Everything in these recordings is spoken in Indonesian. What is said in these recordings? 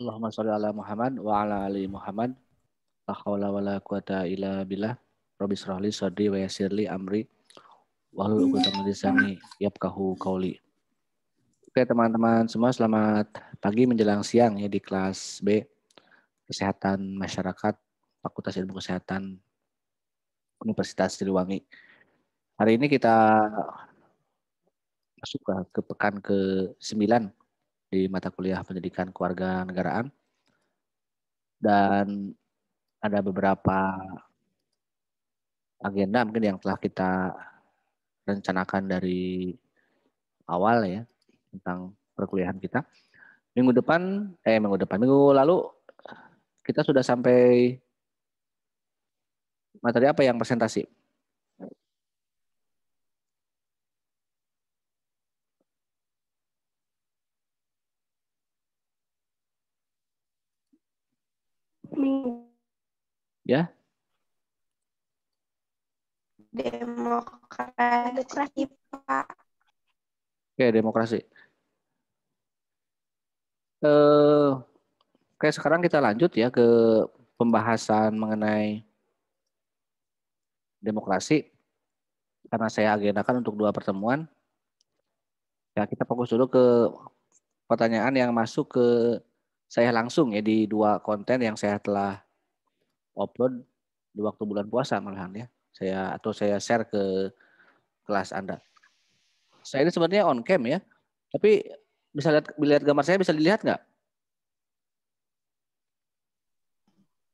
Allahumma sholli ala Muhammad wa ala ali Muhammad. La haula wa la quwata illa billah. Rabbi shrah li sadri wa yassir li amri wahlul 'uqdatam min lisani yafqahu qawli. Oke, teman-teman semua, selamat pagi menjelang siang ya di kelas B Kesehatan Masyarakat Fakultas Ilmu Kesehatan Universitas Siliwangi. Hari ini kita masuk ke pekan ke-9 di mata kuliah Pendidikan Kewarganegaraan, dan ada beberapa agenda mungkin yang telah kita rencanakan dari awal ya tentang perkuliahan kita. Minggu lalu kita sudah sampai materi apa yang presentasi? Ya, Demokrasi, Pak. oke, demokrasi. Oke, sekarang kita lanjut ya ke pembahasan mengenai demokrasi. Karena saya agendakan untuk 2 pertemuan, ya kita fokus dulu ke pertanyaan yang masuk ke saya langsung ya di 2 konten yang saya telah upload di waktu bulan puasa malahan ya. Saya share ke kelas Anda. Saya ini sebenarnya on cam ya, tapi bisa lihat gambar saya, bisa dilihat nggak?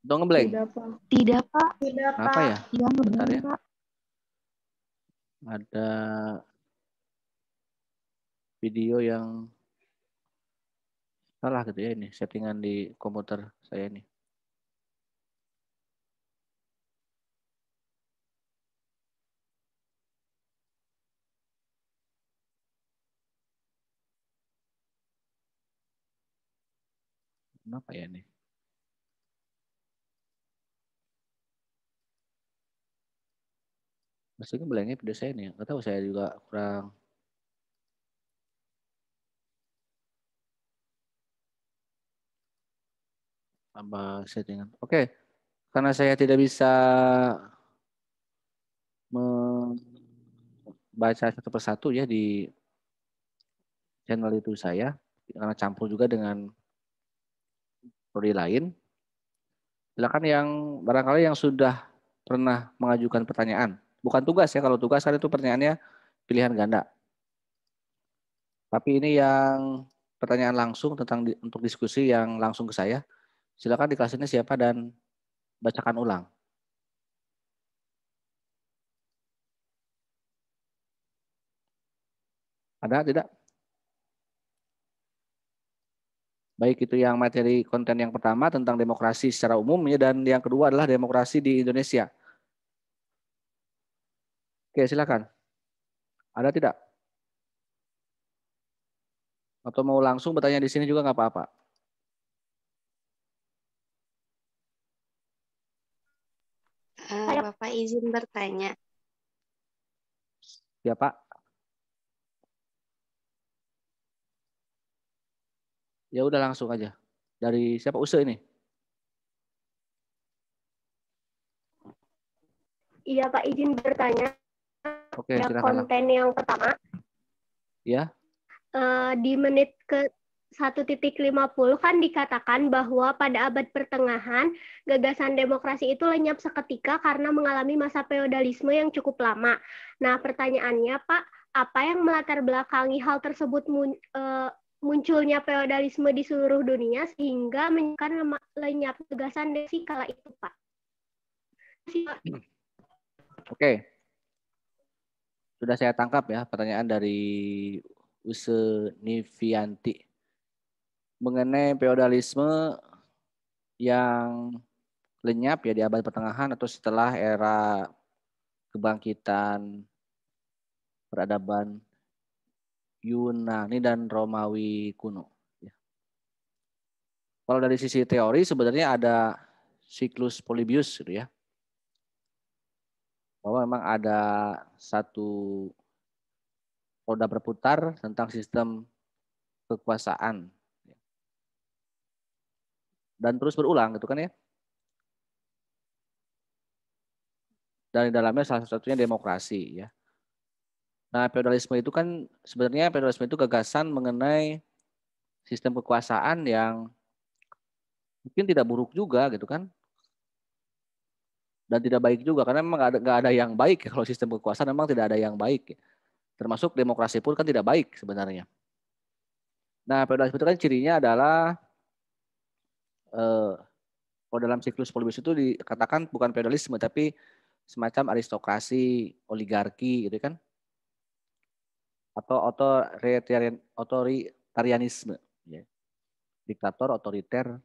Dong ngeblank. Tidak, Pak. Tidak, Pak. Tidak, Kenapa ya? Yang Bentar ya. Pak. Ada video yang salah gitu ya, ini settingan di komputer saya ini. Kenapa ya ini? Maksudnya blanknya video saya nih. Nggak tahu, saya juga kurang. Apa settingan? Oke, karena saya tidak bisa membaca satu persatu ya di channel itu saya, karena campur juga dengan prodi lain. Silakan yang barangkali yang sudah pernah mengajukan pertanyaan. Bukan tugas ya, kalau tugas kan itu pertanyaannya pilihan ganda. Tapi ini yang pertanyaan langsung tentang untuk diskusi yang langsung ke saya. Silakan di kelas ini siapa dan bacakan ulang. Ada tidak? Baik, itu yang materi konten yang pertama tentang demokrasi secara umum ya, dan yang kedua adalah demokrasi di Indonesia. Oke, silakan. Ada tidak? Atau mau langsung bertanya di sini juga nggak apa-apa. Bapak izin bertanya. Ya, Pak. Ya udah langsung aja. Dari siapa? Use ini? Iya, Pak izin bertanya. Oke, Ya, silakan. konten yang pertama, Ya. di menit ke 1.50 kan dikatakan bahwa pada abad pertengahan gagasan demokrasi itu lenyap seketika karena mengalami masa feodalisme yang cukup lama. Nah, pertanyaannya, Pak, apa yang melatar belakangi hal tersebut munculnya feodalisme di seluruh dunia sehingga menyebabkan lenyap gagasan demokrasi kala itu, Pak? Oke. Sudah saya tangkap ya pertanyaan dari Use Nivianti mengenai feodalisme yang lenyap ya di abad pertengahan atau setelah era kebangkitan peradaban Yunani dan Romawi kuno. Kalau dari sisi teori sebenarnya ada siklus Polybius gitu ya. Bahwa memang ada satu roda berputar tentang sistem kekuasaan. dan terus berulang gitu kan ya. Dan di dalamnya salah satunya demokrasi ya. Nah, feodalisme itu kan sebenarnya feodalisme itu gagasan mengenai sistem kekuasaan yang mungkin tidak buruk juga gitu kan, dan tidak baik juga karena memang nggak ada yang baik ya. Kalau sistem kekuasaan memang tidak ada yang baik ya. Termasuk demokrasi pun kan tidak baik sebenarnya. Nah, feodalisme itu kan cirinya adalah eh, kalau dalam siklus politis itu dikatakan bukan feodalisme tapi semacam aristokrasi, oligarki gitu kan, atau otoritarianisme, ya. Diktator otoriter.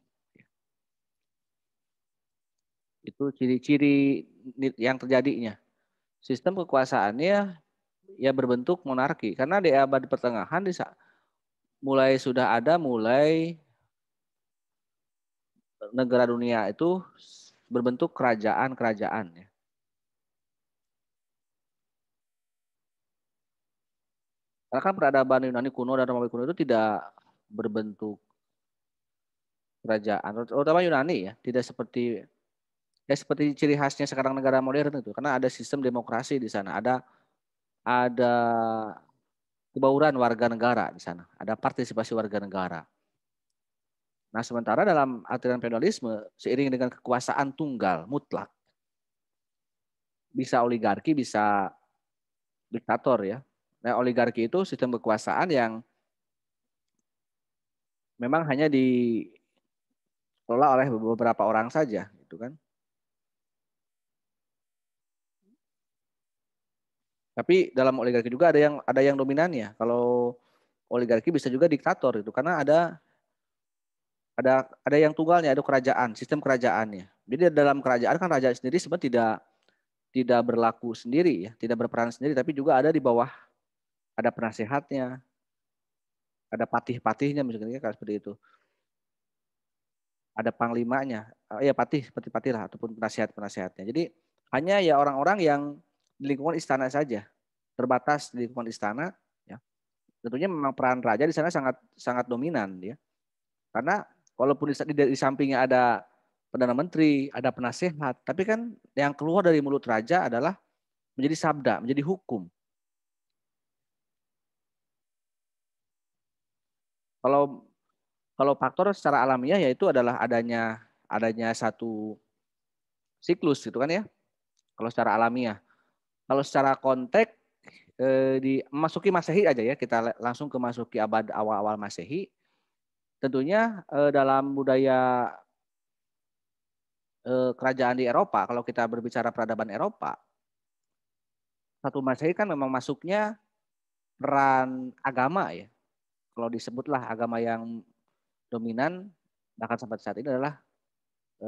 Itu ciri-ciri yang terjadinya. Sistem kekuasaannya ya berbentuk monarki karena di abad pertengahan mulai negara dunia itu berbentuk kerajaan-kerajaan ya. Karena kan peradaban Yunani kuno dan Romawi kuno itu tidak berbentuk kerajaan, terutama Yunani ya, tidak seperti ciri khasnya sekarang negara modern itu, karena ada sistem demokrasi di sana, ada kebauran warga negara di sana, ada partisipasi warga negara. Nah, sementara dalam aturan feodalisme, seiring dengan kekuasaan tunggal mutlak, bisa oligarki, bisa diktator ya. Nah, oligarki itu sistem kekuasaan yang memang hanya dikelola oleh beberapa orang saja, gitu kan. Tapi dalam oligarki juga ada yang dominannya. Kalau oligarki bisa juga diktator itu karena ada yang tunggalnya, ada kerajaan, sistem kerajaannya. Jadi dalam kerajaan kan raja sendiri sebenarnya tidak berlaku sendiri ya, tidak berperan sendiri, tapi juga ada di bawah, ada penasehatnya, ada patih-patihnya misalnya kayak seperti itu. Ada panglimanya, ya patih seperti patih lah ataupun penasehat-penasehatnya. Jadi hanya ya orang-orang yang di lingkungan istana saja, terbatas di lingkungan istana ya. Tentunya memang peran raja di sana sangat sangat dominan ya. Karena walaupun di sampingnya ada perdana menteri, ada penasehat, tapi kan yang keluar dari mulut raja adalah menjadi sabda, menjadi hukum. Kalau kalau faktor secara alamiah yaitu adalah adanya satu siklus gitu kan ya. Kalau secara alamiah. Kalau secara konteks di masuki Masehi aja ya, kita langsung ke masuki abad awal-awal Masehi. Tentunya dalam budaya kerajaan di Eropa, kalau kita berbicara peradaban Eropa, satu Masehi kan memang masuknya peran agama ya. Kalau disebutlah agama yang dominan bahkan sampai saat ini adalah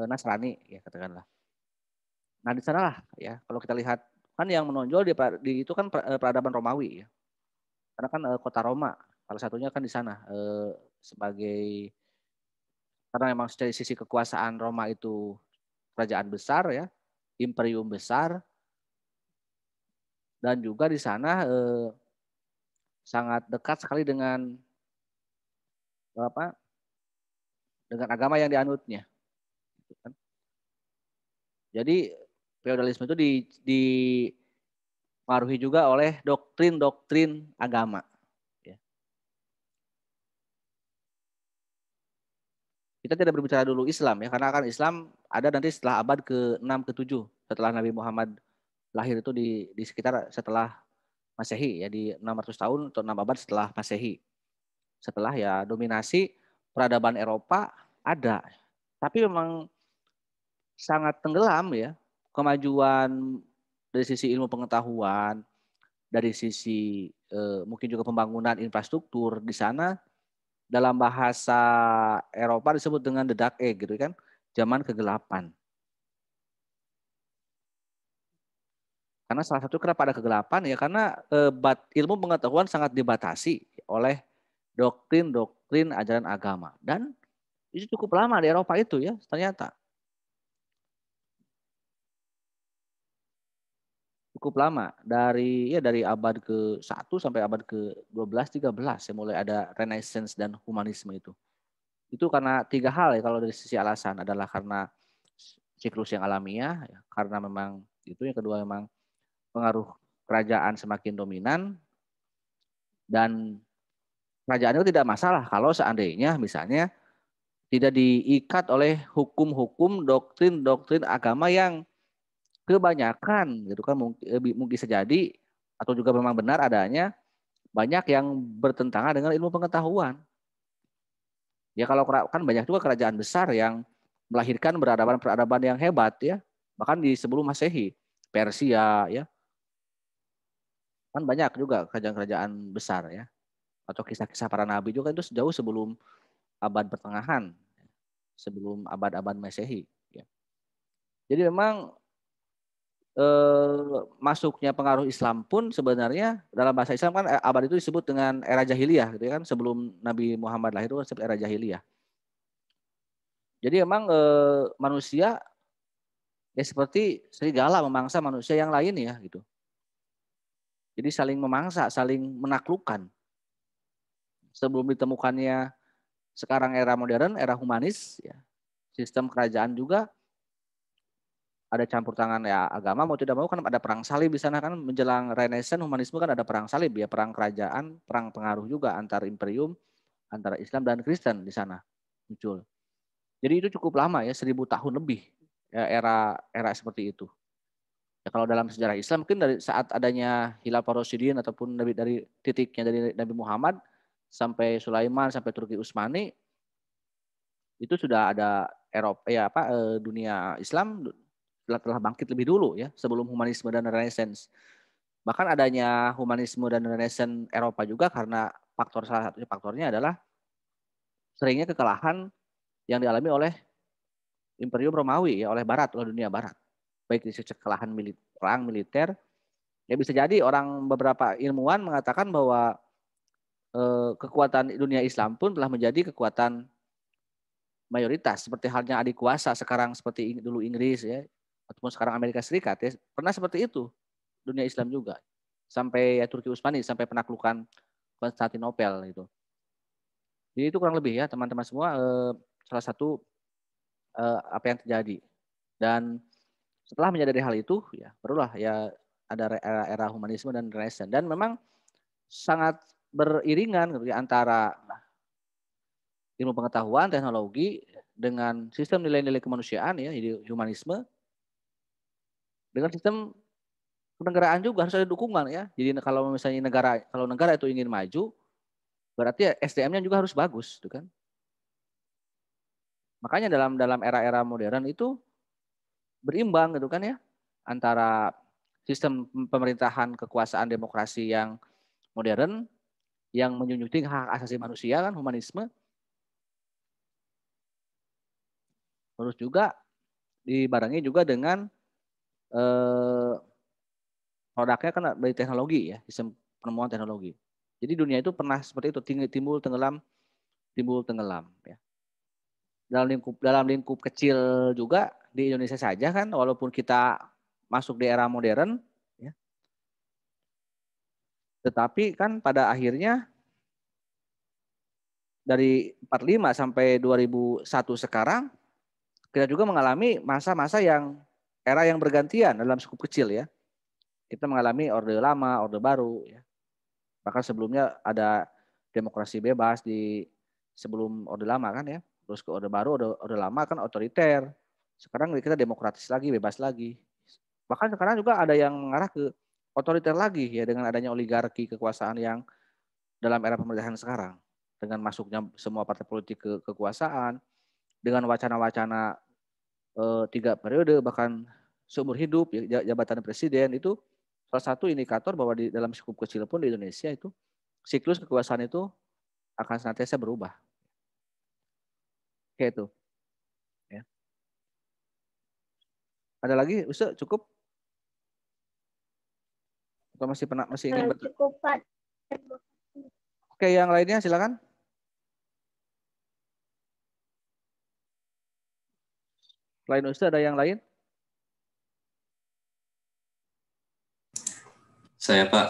Nasrani ya katakanlah. Nah di sanalah ya kalau kita lihat kan yang menonjol di itu kan peradaban Romawi ya. Karena kan kota Roma salah satunya kan di sana sebagai karena memang dari sisi kekuasaan Roma itu kerajaan besar ya, imperium besar, dan juga di sana sangat dekat sekali apa dengan agama yang dianutnya. Jadi feodalisme itu dipengaruhi juga oleh doktrin-doktrin agama. Ya. Kita tidak berbicara dulu Islam ya, karena kan Islam ada nanti setelah abad ke-6 ke-7 setelah Nabi Muhammad lahir itu di sekitar setelah Masehi ya di 600 tahun atau 6 abad setelah Masehi. Setelah ya dominasi peradaban Eropa ada. Tapi memang sangat tenggelam ya kemajuan dari sisi ilmu pengetahuan, dari sisi mungkin juga pembangunan infrastruktur di sana dalam bahasa Eropa disebut dengan the dark age gitu kan, zaman kegelapan. Karena salah satu kenapa ada kegelapan ya karena ilmu pengetahuan sangat dibatasi oleh doktrin-doktrin ajaran agama dan itu cukup lama di Eropa itu ya ternyata cukup lama dari abad ke-1 sampai abad ke-12 13 ya mulai ada Renaissance dan humanisme itu. Itu karena 3 hal ya kalau dari sisi alasan, adalah karena siklus yang alamiah, ya, karena memang itu, yang kedua memang pengaruh kerajaan semakin dominan, dan kerajaan itu tidak masalah kalau seandainya misalnya tidak diikat oleh hukum-hukum doktrin-doktrin agama yang kebanyakan gitu kan, mungkin sejadi atau juga memang benar adanya banyak yang bertentangan dengan ilmu pengetahuan. Ya kalau kan banyak juga kerajaan besar yang melahirkan peradaban-peradaban yang hebat ya. Bahkan di sebelum Masehi, Persia ya. Kan banyak juga kerajaan-kerajaan besar ya. Atau kisah-kisah para nabi juga itu jauh sebelum abad pertengahan, sebelum abad-abad Masehi ya. Jadi memang masuknya pengaruh Islam pun sebenarnya dalam bahasa Islam kan abad itu disebut dengan era jahiliyah gitu kan, sebelum Nabi Muhammad lahir itu disebut era jahiliyah. Jadi memang manusia ya seperti serigala memangsa manusia yang lain ya gitu. Jadi saling memangsa, saling menaklukkan. Sebelum ditemukannya sekarang era modern, era humanis, ya, sistem kerajaan juga ada campur tangan ya agama mau tidak mau kan ada perang salib di sana kan, menjelang Renaissance humanisme kan ada perang salib ya, perang kerajaan, perang pengaruh juga antar imperium, antara Islam dan Kristen di sana muncul. Jadi itu cukup lama ya, 1000 tahun lebih ya, era seperti itu. Ya, kalau dalam sejarah Islam mungkin dari saat adanya Khilafah Rasyidin ataupun dari titiknya dari Nabi Muhammad sampai Sulaiman sampai Turki Utsmani itu sudah ada Eropa ya dunia Islam telah bangkit lebih dulu ya, sebelum humanisme dan Renaissance. Bahkan adanya humanisme dan Renaissance Eropa juga karena salah satu faktornya adalah seringnya kekalahan yang dialami oleh Imperium Romawi ya, oleh Barat, oleh dunia Barat. Baik di sisi kekalahan perang militer, ya bisa jadi beberapa ilmuwan mengatakan bahwa kekuatan dunia Islam pun telah menjadi kekuatan mayoritas, seperti halnya adik kuasa sekarang seperti dulu Inggris ya, ataupun sekarang Amerika Serikat ya, pernah seperti itu dunia Islam juga, sampai ya Turki Utsmani, sampai penaklukan Konstantinopel itu. Jadi itu kurang lebih ya teman-teman semua salah satu apa yang terjadi. Dan setelah menyadari hal itu ya barulah ya ada era humanisme dan Renaissance, dan memang sangat beriringan gitu, antara ilmu pengetahuan, teknologi dengan sistem nilai-nilai kemanusiaan ya, jadi humanisme dengan sistem kenegaraan juga harus ada dukungan ya. Jadi kalau misalnya negara itu ingin maju, berarti ya SDM-nya juga harus bagus, gitu kan. Makanya dalam era-era modern itu berimbang gitu kan ya, antara sistem pemerintahan kekuasaan demokrasi yang modern yang menjunjung tinggi hak asasi manusia kan, humanisme, terus juga dibarengi juga dengan produknya kan dari teknologi ya, sistem penemuan teknologi. Jadi dunia itu pernah seperti itu, timbul tenggelam ya. Dalam lingkup kecil juga di Indonesia saja kan, walaupun kita masuk di era modern ya, tetapi kan pada akhirnya dari 45 sampai 2001 sekarang kita juga mengalami masa-masa era yang bergantian dalam skup kecil ya. Kita mengalami Orde Lama, Orde Baru ya. Bahkan sebelumnya ada demokrasi bebas di sebelum Orde Lama kan ya. Terus ke Orde Baru, Orde Lama kan otoriter. Sekarang kita demokratis lagi, bebas lagi. Bahkan sekarang juga ada yang mengarah ke otoriter lagi ya, dengan adanya oligarki kekuasaan yang dalam era pemerintahan sekarang. Dengan masuknya semua partai politik ke kekuasaan, dengan wacana-wacana 3 periode bahkan seumur hidup ya, jabatan presiden, itu salah satu indikator bahwa di dalam skup kecil pun di Indonesia itu siklus kekuasaan itu akan senantiasa berubah. Kayak itu. Ya. Ada lagi, Ustaz, cukup? Atau masih ingin cukup, Pak. Oke, yang lainnya silakan. Selain Ustaz ada yang lain? Saya Pak,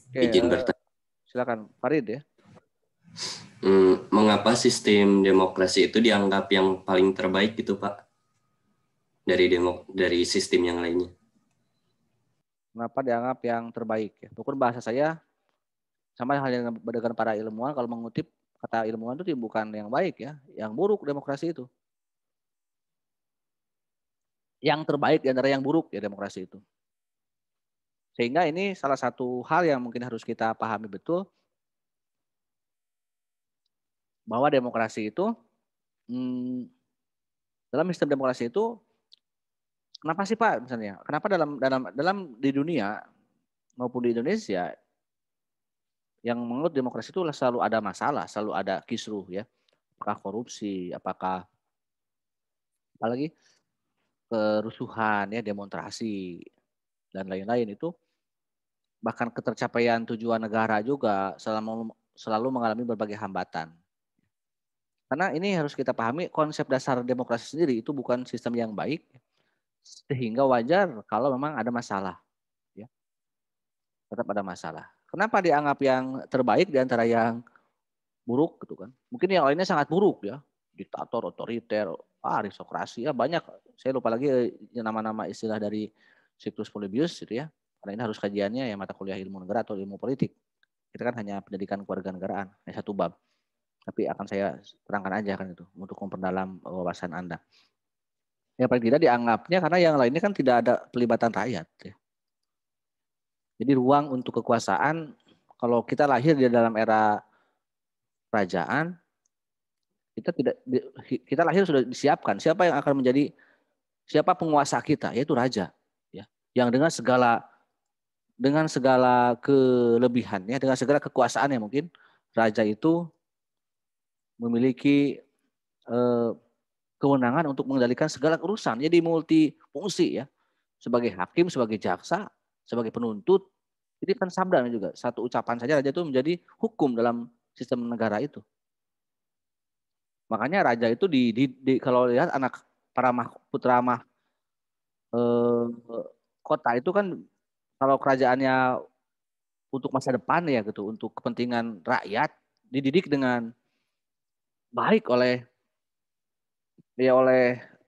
Oke, izin bertanya. silakan Farid ya. Mengapa sistem demokrasi itu dianggap yang paling terbaik gitu Pak dari sistem yang lainnya? Kenapa dianggap yang terbaik? Ya, pokoknya bahasa saya sama halnya dengan para ilmuwan, kalau mengutip kata ilmuwan itu bukan yang baik ya, yang buruk demokrasi itu. Yang terbaik di antara yang buruk ya demokrasi itu. Sehingga ini salah satu hal yang mungkin harus kita pahami betul, bahwa demokrasi itu dalam sistem demokrasi itu, kenapa sih Pak misalnya? Kenapa dalam di dunia maupun di Indonesia yang menurut demokrasi itu selalu ada masalah, selalu ada kisruh ya. Apakah korupsi, apalagi kerusuhan ya, demonstrasi dan lain-lain itu, bahkan ketercapaian tujuan negara juga selalu mengalami berbagai hambatan. Karena ini harus kita pahami, konsep dasar demokrasi sendiri itu bukan sistem yang baik, sehingga wajar kalau memang ada masalah. Ya. Tetap ada masalah. Kenapa dianggap yang terbaik di antara yang buruk gitu kan? Mungkin yang lainnya sangat buruk ya, diktator, otoriter, aristokrasi ya banyak. Saya lupa lagi nama-nama istilah dari Siklus Polybius gitu ya. Karena ini harus kajiannya ya mata kuliah ilmu negara atau ilmu politik. Kita kan hanya pendidikan kewarganegaraan, hanya satu bab. Tapi akan saya terangkan aja kan itu untuk memperdalam wawasan Anda. Ya paling tidak dianggapnya karena yang lainnya kan tidak ada pelibatan rakyat. Ya. Jadi ruang untuk kekuasaan, kalau kita lahir di dalam era kerajaan, kita lahir sudah disiapkan siapa yang akan menjadi siapa penguasa kita, yaitu raja, ya, yang dengan segala kelebihannya, dengan segala kekuasaannya mungkin raja itu memiliki kewenangan untuk mengendalikan segala urusan, jadi multifungsi ya, sebagai hakim, sebagai jaksa, sebagai penuntut. Ini kan sabda juga, satu ucapan saja raja itu menjadi hukum dalam sistem negara itu. Makanya raja itu kalau lihat anak para putra kota itu kan, kalau kerajaannya untuk masa depan ya gitu, untuk kepentingan rakyat, dididik dengan baik oleh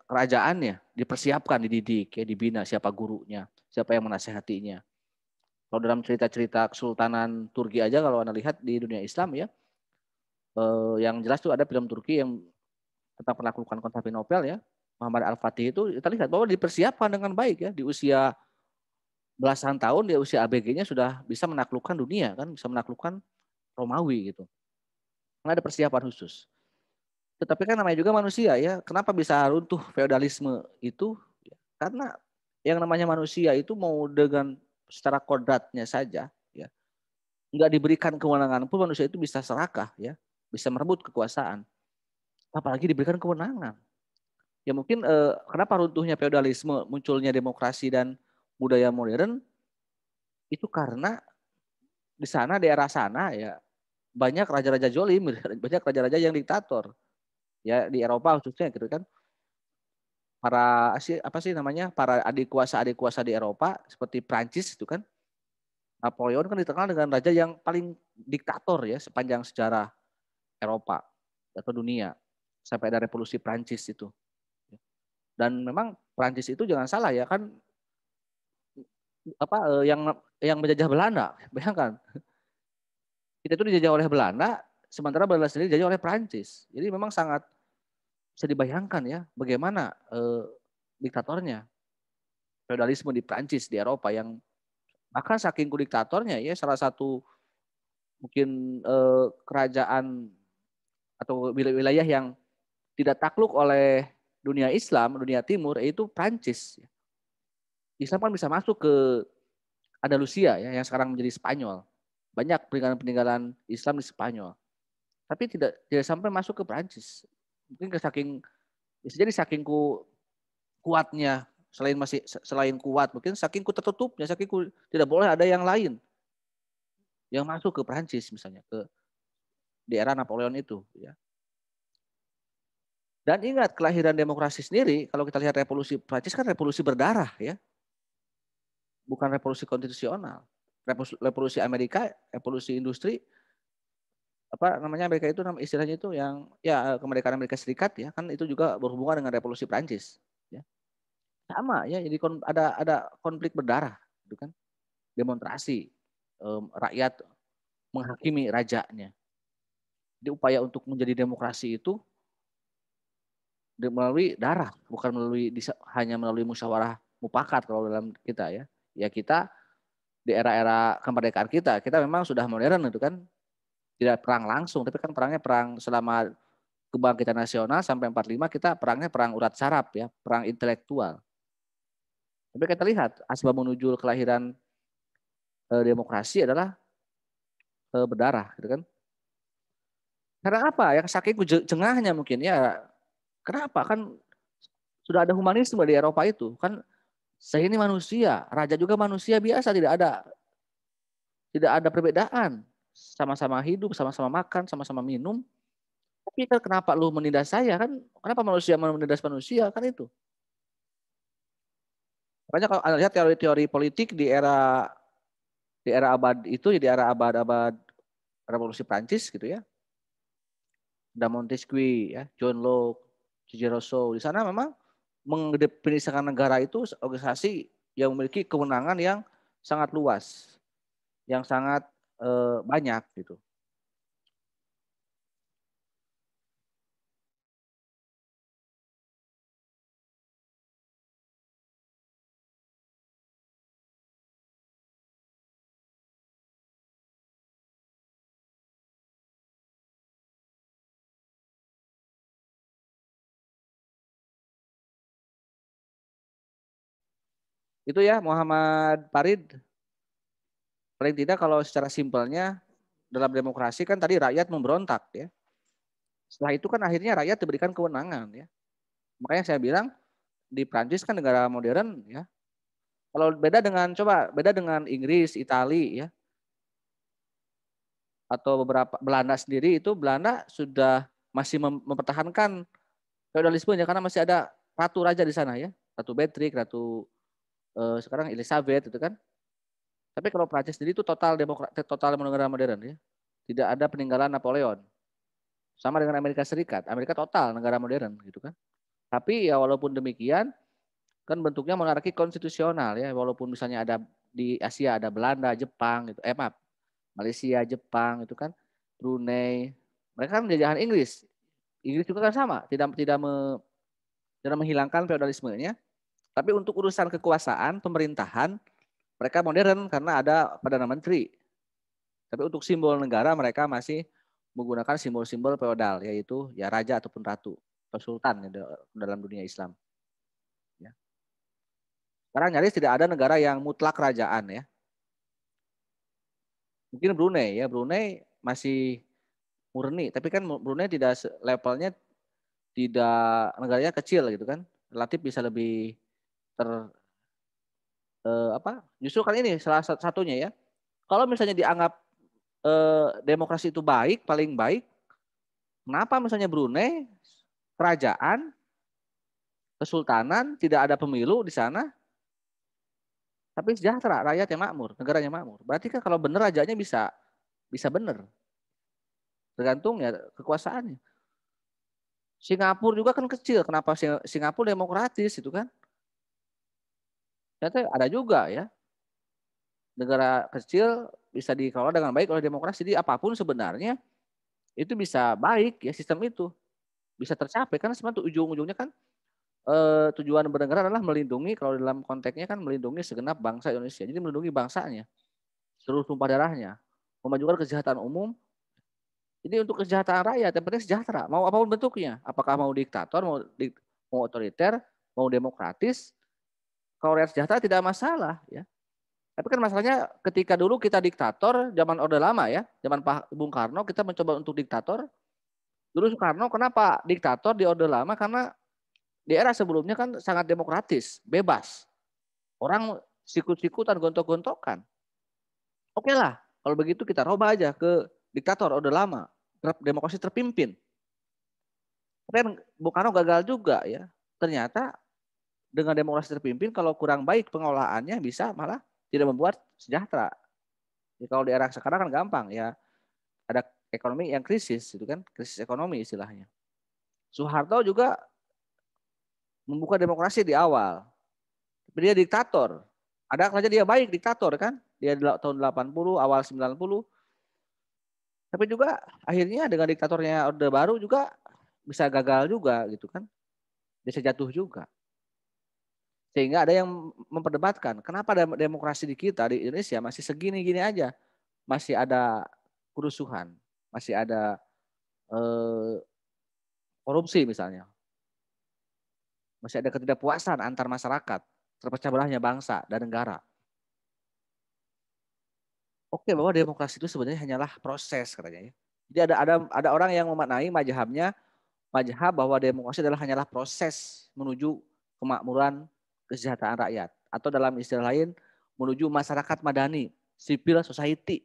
kerajaannya, dipersiapkan, dididik, ya, dibina siapa gurunya, siapa yang menasehatinya. Kalau dalam cerita-cerita Kesultanan Turki aja, kalau Anda lihat di dunia Islam ya, yang jelas tuh ada film Turki yang tentang penaklukan Konstantinopel ya, Muhammad Al-Fatih itu kita lihat bahwa dipersiapkan dengan baik ya, di usia belasan tahun, di usia ABG-nya sudah bisa menaklukkan dunia kan, bisa menaklukkan Romawi gitu. Nggak ada persiapan khusus. Tetapi kan namanya juga manusia ya, kenapa bisa runtuh feodalisme itu? Karena yang namanya manusia itu mau dengan secara kodratnya saja ya, nggak diberikan kewenangan pun manusia itu bisa serakah ya, bisa merebut kekuasaan, apalagi diberikan kewenangan. Ya mungkin kenapa runtuhnya feodalisme, munculnya demokrasi dan budaya modern itu karena di sana, daerah sana ya, banyak raja-raja jolim, banyak raja-raja yang diktator ya, di Eropa khususnya gitu kan. Para apa sih namanya, para adik kuasa di Eropa seperti Prancis itu kan, Napoleon kan dikenal dengan raja yang paling diktator ya sepanjang sejarah Eropa atau dunia, sampai ada revolusi Prancis itu. Dan memang Prancis itu jangan salah ya kan, apa yang menjajah Belanda, bayangkan kita itu dijajah oleh Belanda, sementara Belanda sendiri dijajah oleh Prancis. Jadi memang sangat bisa dibayangkan ya bagaimana diktatornya feodalisme di Prancis, di Eropa, yang bahkan saking diktatornya ya, salah satu mungkin kerajaan atau wilayah yang tidak takluk oleh dunia Islam, dunia Timur, yaitu Prancis. Islam kan bisa masuk ke Andalusia ya, yang sekarang menjadi Spanyol. Banyak peninggalan-peninggalan Islam di Spanyol. Tapi tidak sampai masuk ke Prancis. Mungkin bisa jadi saking kuatnya, selain kuat, mungkin saking tertutupnya, saking tidak boleh ada yang lain yang masuk ke Prancis misalnya, ke di era Napoleon itu ya. Dan ingat, kelahiran demokrasi sendiri, kalau kita lihat revolusi Prancis kan revolusi berdarah ya, bukan revolusi konstitusional. Revolusi Amerika, revolusi industri, apa namanya Amerika itu istilahnya itu yang ya kemerdekaan Amerika Serikat ya kan itu juga berhubungan dengan revolusi Prancis ya. Sama ya jadi ada konflik berdarah gitu kan. Demonstrasi rakyat menghakimi rajanya. Jadi upaya untuk menjadi demokrasi itu melalui darah, bukan hanya melalui musyawarah mufakat kalau dalam kita ya. Ya kita di era-era kemerdekaan kita memang sudah modern itu kan, tidak perang langsung, tapi kan perangnya perang selama kebangkitan nasional sampai 45 kita perangnya perang urat saraf ya, perang intelektual. Tapi kita lihat asbab menuju kelahiran demokrasi adalah berdarah gitu kan. Karena apa? Yang saking jengahnya mungkin ya. Kenapa? Kan sudah ada humanisme di Eropa itu. Kan saya ini manusia, raja juga manusia biasa, tidak ada perbedaan. Sama-sama hidup, sama-sama makan, sama-sama minum. Tapi kan kenapa lu menindas saya kan? Kenapa manusia menindas manusia kan itu? Makanya kalau Anda lihat teori-teori politik di era abad itu, di era abad-abad revolusi Prancis gitu ya. Ada Montesquieu ya, John Locke, C.J. Rousseau. Di sana memang mendefinisikan negara itu organisasi yang memiliki kewenangan yang sangat luas, yang sangat banyak gitu. Itu ya Muhammad Farid. Paling tidak kalau secara simpelnya dalam demokrasi kan tadi rakyat memberontak ya. Setelah itu kan akhirnya rakyat diberikan kewenangan ya. Makanya saya bilang di Prancis kan negara modern ya. Kalau beda dengan Inggris, Italia ya, atau beberapa Belanda sendiri itu Belanda sudah masih mempertahankan feodalismenya karena masih ada ratu raja di sana ya, Ratu Beatrix, sekarang Elizabeth itu kan. Tapi kalau Prancis sendiri itu total negara modern ya. Tidak ada peninggalan Napoleon. Sama dengan Amerika Serikat. Amerika total negara modern gitu kan. Tapi ya walaupun demikian kan bentuknya monarki konstitusional ya. Walaupun misalnya ada di Asia ada Belanda, Jepang gitu. Maaf, Malaysia, Jepang itu kan, Brunei. Mereka kan jajahan Inggris. Inggris juga kan sama, tidak menghilangkan feodalismenya. Tapi untuk urusan kekuasaan, pemerintahan, mereka modern karena ada Perdana Menteri. Tapi untuk simbol negara mereka masih menggunakan simbol-simbol feodal, yaitu ya raja ataupun ratu atau sultan dalam dunia Islam. Ya. Sekarang nyaris tidak ada negara yang mutlak kerajaan ya. Mungkin Brunei ya, Brunei masih murni, tapi kan Brunei tidak levelnya tidak negaranya kecil gitu kan, relatif bisa lebih justru kan ini salah satunya ya. Kalau misalnya dianggap demokrasi itu baik, paling baik, kenapa misalnya Brunei kerajaan, kesultanan, tidak ada pemilu di sana, tapi sejahtera, rakyatnya makmur, negaranya makmur. Berarti kan kalau benar rajanya bisa benar. Tergantung ya kekuasaannya. Singapura juga kan kecil, kenapa Singapura demokratis itu kan? Ternyata ada juga ya. Negara kecil bisa dikelola dengan baik oleh demokrasi. Jadi apapun sebenarnya itu bisa baik ya sistem itu. Bisa tercapai karena sebenarnya ujung-ujungnya kan tujuan bernegara adalah melindungi, kalau dalam konteksnya kan melindungi segenap bangsa Indonesia. Jadi melindungi bangsanya, seluruh tumpah darahnya, memajukan kesejahteraan umum. Jadi untuk kesejahteraan rakyat yang penting sejahtera, mau apapun bentuknya, apakah mau diktator, mau otoriter, mau demokratis, kalau rakyat sejahtera tidak masalah ya. Tapi kan masalahnya ketika dulu kita diktator, zaman Orde Lama ya, zaman Pak Bung Karno kita mencoba untuk diktator. Dulu Soekarno kenapa diktator di Orde Lama? Karena di era sebelumnya kan sangat demokratis, bebas. Orang sikut-sikutan, gontok-gontokan. Oke lah, kalau begitu kita robah aja ke diktator Orde Lama, demokrasi terpimpin. Tapi kan Bung Karno gagal juga ya. Ternyata dengan demokrasi terpimpin kalau kurang baik pengolahannya bisa malah tidak membuat sejahtera. Ya, kalau di era sekarang kan gampang ya, ada ekonomi yang krisis, itu kan krisis ekonomi istilahnya. Soeharto juga membuka demokrasi di awal. Tapi dia diktator. Ada saja dia baik diktator kan? Dia tahun 80, awal 90. Tapi juga akhirnya dengan diktatornya Orde Baru juga bisa gagal juga gitu kan. Bisa jatuh juga. Sehingga ada yang memperdebatkan kenapa demokrasi di kita di Indonesia masih segini-gini aja. Masih ada kerusuhan, masih ada korupsi misalnya. Masih ada ketidakpuasan antar masyarakat, terpecah belahnya bangsa dan negara. Oke, bahwa demokrasi itu sebenarnya hanyalah proses katanya ya. Jadi ada orang yang memaknai mazhab bahwa demokrasi adalah hanyalah proses menuju kemakmuran kesejahteraan rakyat atau dalam istilah lain menuju masyarakat madani, civil society.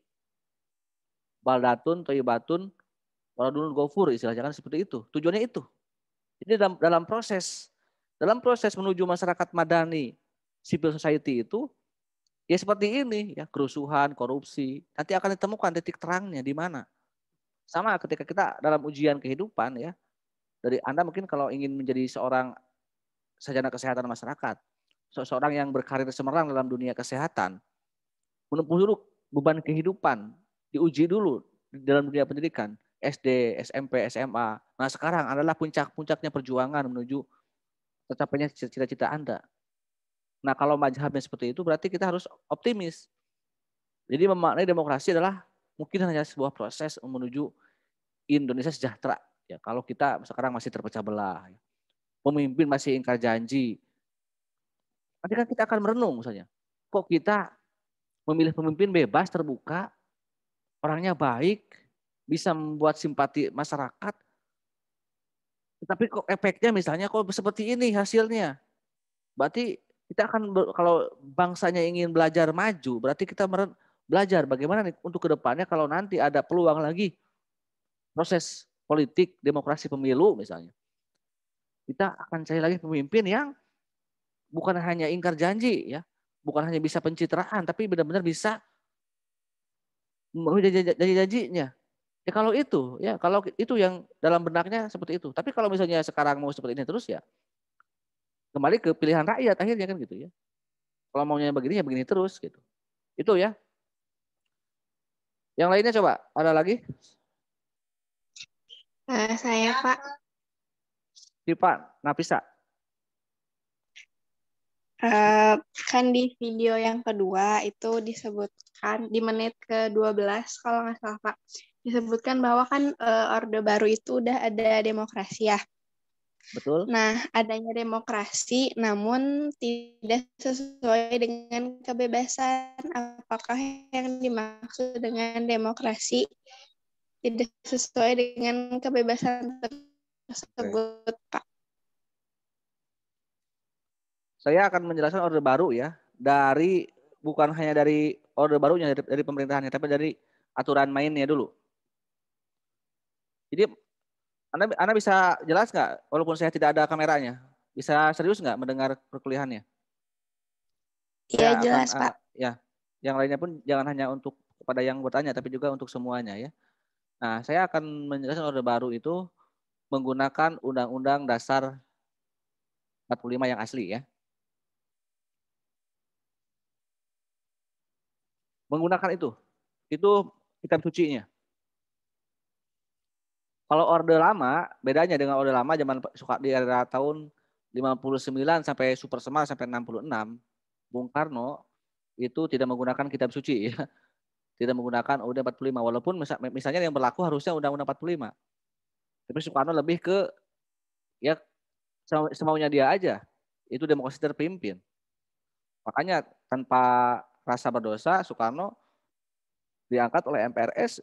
Baldatun, toyibatun, waladun gofur istilahnya kan seperti itu. Tujuannya itu. Jadi dalam proses menuju masyarakat madani, civil society itu ya seperti ini ya, kerusuhan, korupsi. Nanti akan ditemukan titik terangnya di mana. Sama ketika kita dalam ujian kehidupan ya. Dari Anda mungkin kalau ingin menjadi seorang sarjana kesehatan masyarakat, seorang yang berkarir cemerlang dalam dunia kesehatan, menempuh dulu beban kehidupan, diuji dulu dalam dunia pendidikan, SD, SMP, SMA. Nah sekarang adalah puncak-puncaknya perjuangan menuju tercapainya cita-cita Anda. Nah kalau mazhabnya seperti itu berarti kita harus optimis. Jadi memaknai demokrasi adalah mungkin hanya sebuah proses menuju Indonesia sejahtera. Ya, kalau kita sekarang masih terpecah belah, ya. Pemimpin masih ingkar janji. Nanti kan kita akan merenung misalnya. Kok kita memilih pemimpin bebas, terbuka, orangnya baik, bisa membuat simpati masyarakat. Tapi kok efeknya misalnya kok seperti ini hasilnya. Berarti kita akan, kalau bangsanya ingin belajar maju, berarti kita belajar bagaimana nih untuk kedepannya kalau nanti ada peluang lagi proses politik, demokrasi pemilu misalnya. Kita akan cari lagi pemimpin yang bukan hanya ingkar janji ya, bukan hanya bisa pencitraan, tapi benar-benar bisa memenuhi janji-janjinya. Ya kalau itu yang dalam benaknya seperti itu. Tapi kalau misalnya sekarang mau seperti ini terus ya kembali ke pilihan rakyat akhirnya kan gitu ya. Kalau maunya begini ya begini terus gitu. Itu ya. Yang lainnya coba ada lagi? Saya Pak. Pak Nafisa. Kan di video yang kedua itu disebutkan di menit ke-12 kalau nggak salah Pak, disebutkan bahwa kan Orde Baru itu udah ada demokrasi ya. Betul. Nah, adanya demokrasi namun tidak sesuai dengan kebebasan. Apakah yang dimaksud dengan demokrasi tidak sesuai dengan kebebasan tersebut, Pak? Saya akan menjelaskan Orde Baru ya, bukan hanya dari Orde Barunya, dari pemerintahannya, tapi dari aturan mainnya dulu. Jadi Anda bisa jelas nggak, walaupun saya tidak ada kameranya, bisa serius nggak mendengar perkuliahannya? Iya jelas Pak. Ya, yang lainnya pun jangan hanya untuk kepada yang bertanya, tapi juga untuk semuanya ya. Nah, saya akan menjelaskan Orde Baru itu menggunakan Undang-Undang Dasar 45 yang asli ya. Menggunakan itu kitab sucinya. Kalau Orde Lama, bedanya dengan Orde Lama zaman di era tahun 59 sampai Super Semar sampai 66, Bung Karno itu tidak menggunakan kitab suci ya. Tidak menggunakan Undang 45 walaupun misalnya yang berlaku harusnya Undang-Undang 45. Tapi Soekarno lebih ke ya semaunya dia aja. Itu demokrasi terpimpin. Makanya tanpa rasa berdosa Soekarno diangkat oleh MPRS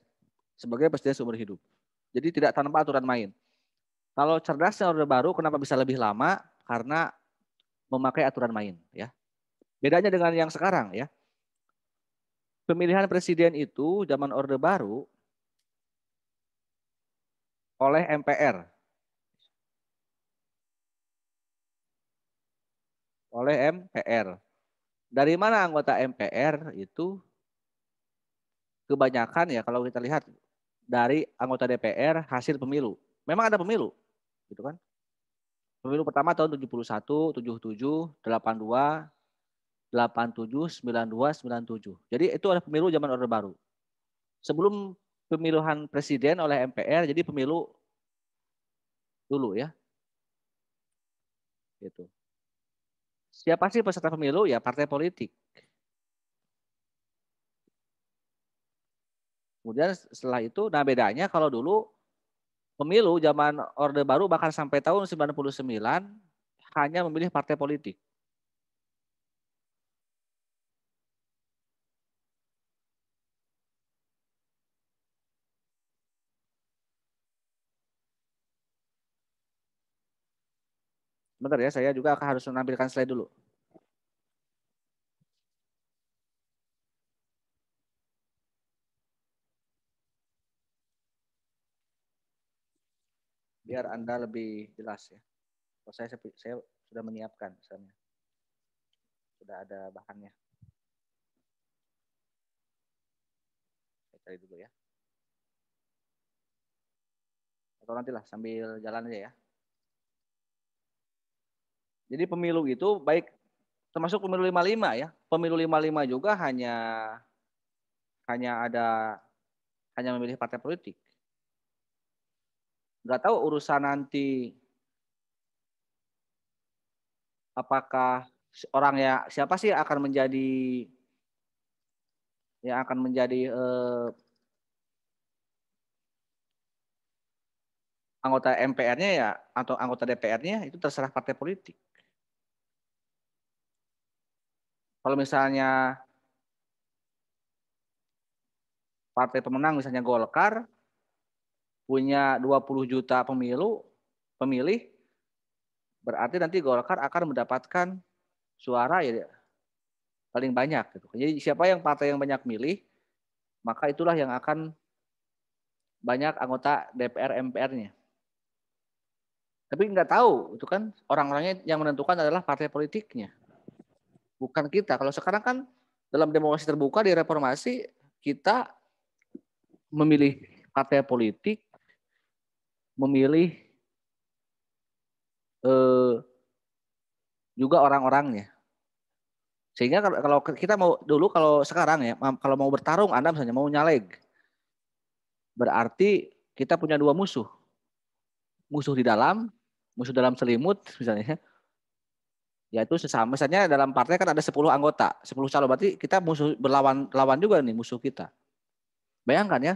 sebagai presiden seumur hidup. Jadi tidak tanpa aturan main. Kalau cerdasnya Orde Baru kenapa bisa lebih lama? Karena memakai aturan main ya. Bedanya dengan yang sekarang ya. Pemilihan presiden itu zaman Orde Baru oleh MPR. Oleh MPR. Dari mana anggota MPR itu kebanyakan ya kalau kita lihat dari anggota DPR hasil pemilu. Memang ada pemilu, gitu kan? Pemilu pertama tahun 71, 77, 82, 87, 92, 97. Jadi itu ada pemilu zaman Orde Baru. Sebelum pemilihan presiden oleh MPR, jadi pemilu dulu ya. Gitu. Siapa sih peserta pemilu? Ya partai politik. Kemudian setelah itu, nah bedanya kalau dulu pemilu zaman Orde Baru bahkan sampai tahun 99 hanya memilih partai politik. Bentar ya, saya juga harus menampilkan slide dulu. Biar Anda lebih jelas ya. Kalau saya sudah menyiapkan misalnya. Sudah ada bahannya. Saya cari dulu ya. Atau nantilah sambil jalan aja ya. Jadi pemilu itu baik termasuk pemilu 55 ya. Pemilu 55 juga hanya memilih partai politik. Nggak tahu urusan nanti apakah siapa sih akan menjadi anggota MPR-nya ya atau anggota DPR-nya itu terserah partai politik. Kalau misalnya partai pemenang misalnya Golkar punya 20 juta pemilih, berarti nanti Golkar akan mendapatkan suara ya paling banyak gitu. Jadi siapa yang partai yang banyak milih, maka itulah yang akan banyak anggota DPR MPR-nya. Tapi nggak tahu, itu kan orang-orangnya yang menentukan adalah partai politiknya. Bukan kita. Kalau sekarang kan dalam demokrasi terbuka di reformasi, kita memilih partai politik, memilih juga orang-orangnya. Sehingga kalau kita kalau sekarang ya, kalau mau bertarung, Anda misalnya mau nyaleg, berarti kita punya dua musuh. Musuh dalam selimut misalnya. Yaitu sesama, misalnya dalam partai kan ada 10 anggota, 10 calon, berarti kita berlawan juga nih musuh kita. Bayangkan ya,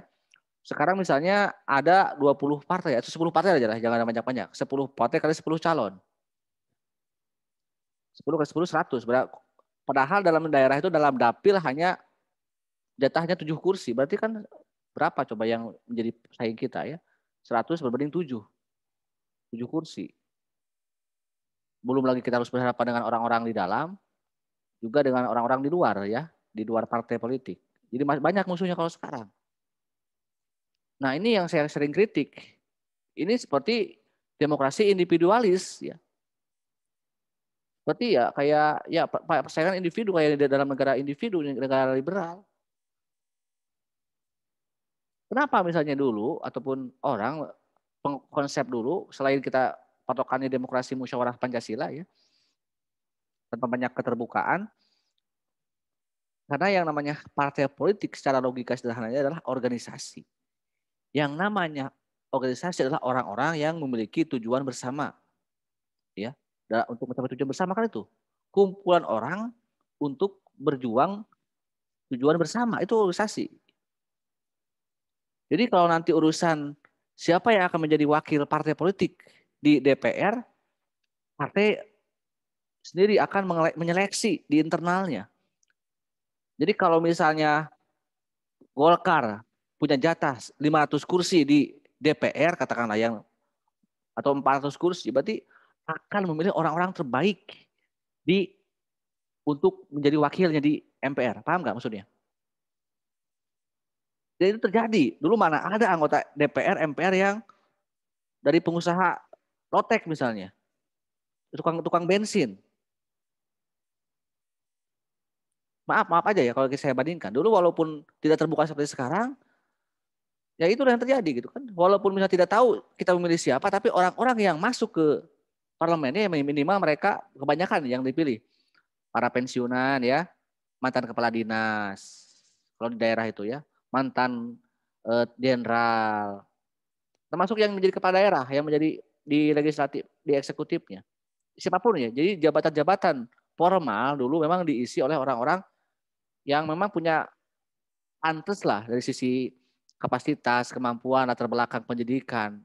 sekarang misalnya ada 20 partai, atau 10 partai aja lah, jangan banyak-banyak. 10 partai kali 10 calon. 10 kali 10, 100. Padahal dalam daerah itu, dalam dapil hanya jatahnya 7 kursi. Berarti kan berapa coba yang menjadi saing kita ya? 100 berbanding 7 kursi. Belum lagi kita harus berhadapan dengan orang-orang di dalam, juga dengan orang-orang di luar ya, di luar partai politik. Jadi banyak musuhnya kalau sekarang. Nah ini yang saya sering kritik. Ini seperti demokrasi individualis ya. Seperti ya kayak ya persaingan individu kayak di dalam negara individu, negara liberal. Kenapa misalnya dulu ataupun orang konsep dulu selain kita patokannya demokrasi musyawarah Pancasila ya, tanpa banyak keterbukaan, karena yang namanya partai politik secara logika sederhananya adalah organisasi. Yang namanya organisasi adalah orang-orang yang memiliki tujuan bersama. Ya, untuk mencapai tujuan bersama kan itu. Kumpulan orang untuk berjuang tujuan bersama, itu organisasi. Jadi kalau nanti urusan siapa yang akan menjadi wakil partai politik di DPR, partai sendiri akan menyeleksi di internalnya. Jadi kalau misalnya Golkar punya jatah 500 kursi di DPR, katakanlah yang atau 400 kursi, berarti akan memilih orang-orang terbaik untuk menjadi wakilnya di MPR. Paham nggak maksudnya? Jadi itu terjadi. Dulu mana ada anggota DPR, MPR yang dari pengusaha lotek misalnya, tukang bensin. Maaf aja ya kalau saya bandingkan. Dulu walaupun tidak terbuka seperti sekarang, Ya itu yang terjadi gitu kan. Walaupun misalnya tidak tahu kita memilih siapa, tapi orang-orang yang masuk ke parlemennya minimal mereka kebanyakan yang dipilih para pensiunan ya, mantan kepala dinas, kalau di daerah itu ya, mantan jenderal, termasuk yang menjadi kepala daerah, yang menjadi di legislatif, di eksekutifnya, siapapun ya. Jadi jabatan-jabatan formal dulu memang diisi oleh orang-orang yang memang punya pantas lah dari sisi kapasitas, kemampuan, latar belakang pendidikan.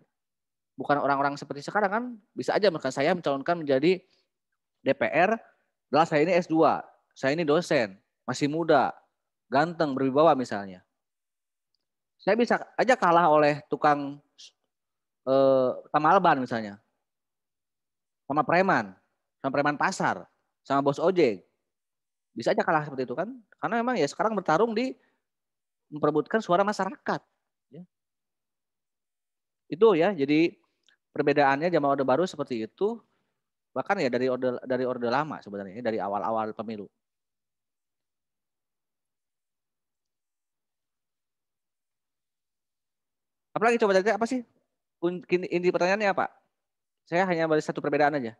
Bukan orang-orang seperti sekarang kan, bisa aja misalkan saya mencalonkan menjadi DPR, adalah saya ini S2, saya ini dosen, masih muda, ganteng, berwibawa misalnya. Saya bisa aja kalah oleh tukang tambal ban misalnya, sama preman pasar, sama bos ojek. Bisa aja kalah seperti itu kan, karena memang ya sekarang bertarung di memperebutkan suara masyarakat. Ya. Itu ya, jadi perbedaannya zaman Orde Baru seperti itu, bahkan ya dari orde lama sebenarnya, dari awal-awal pemilu. Apalagi coba cari apa sih? Inti pertanyaannya apa? Saya hanya beri satu perbedaan aja.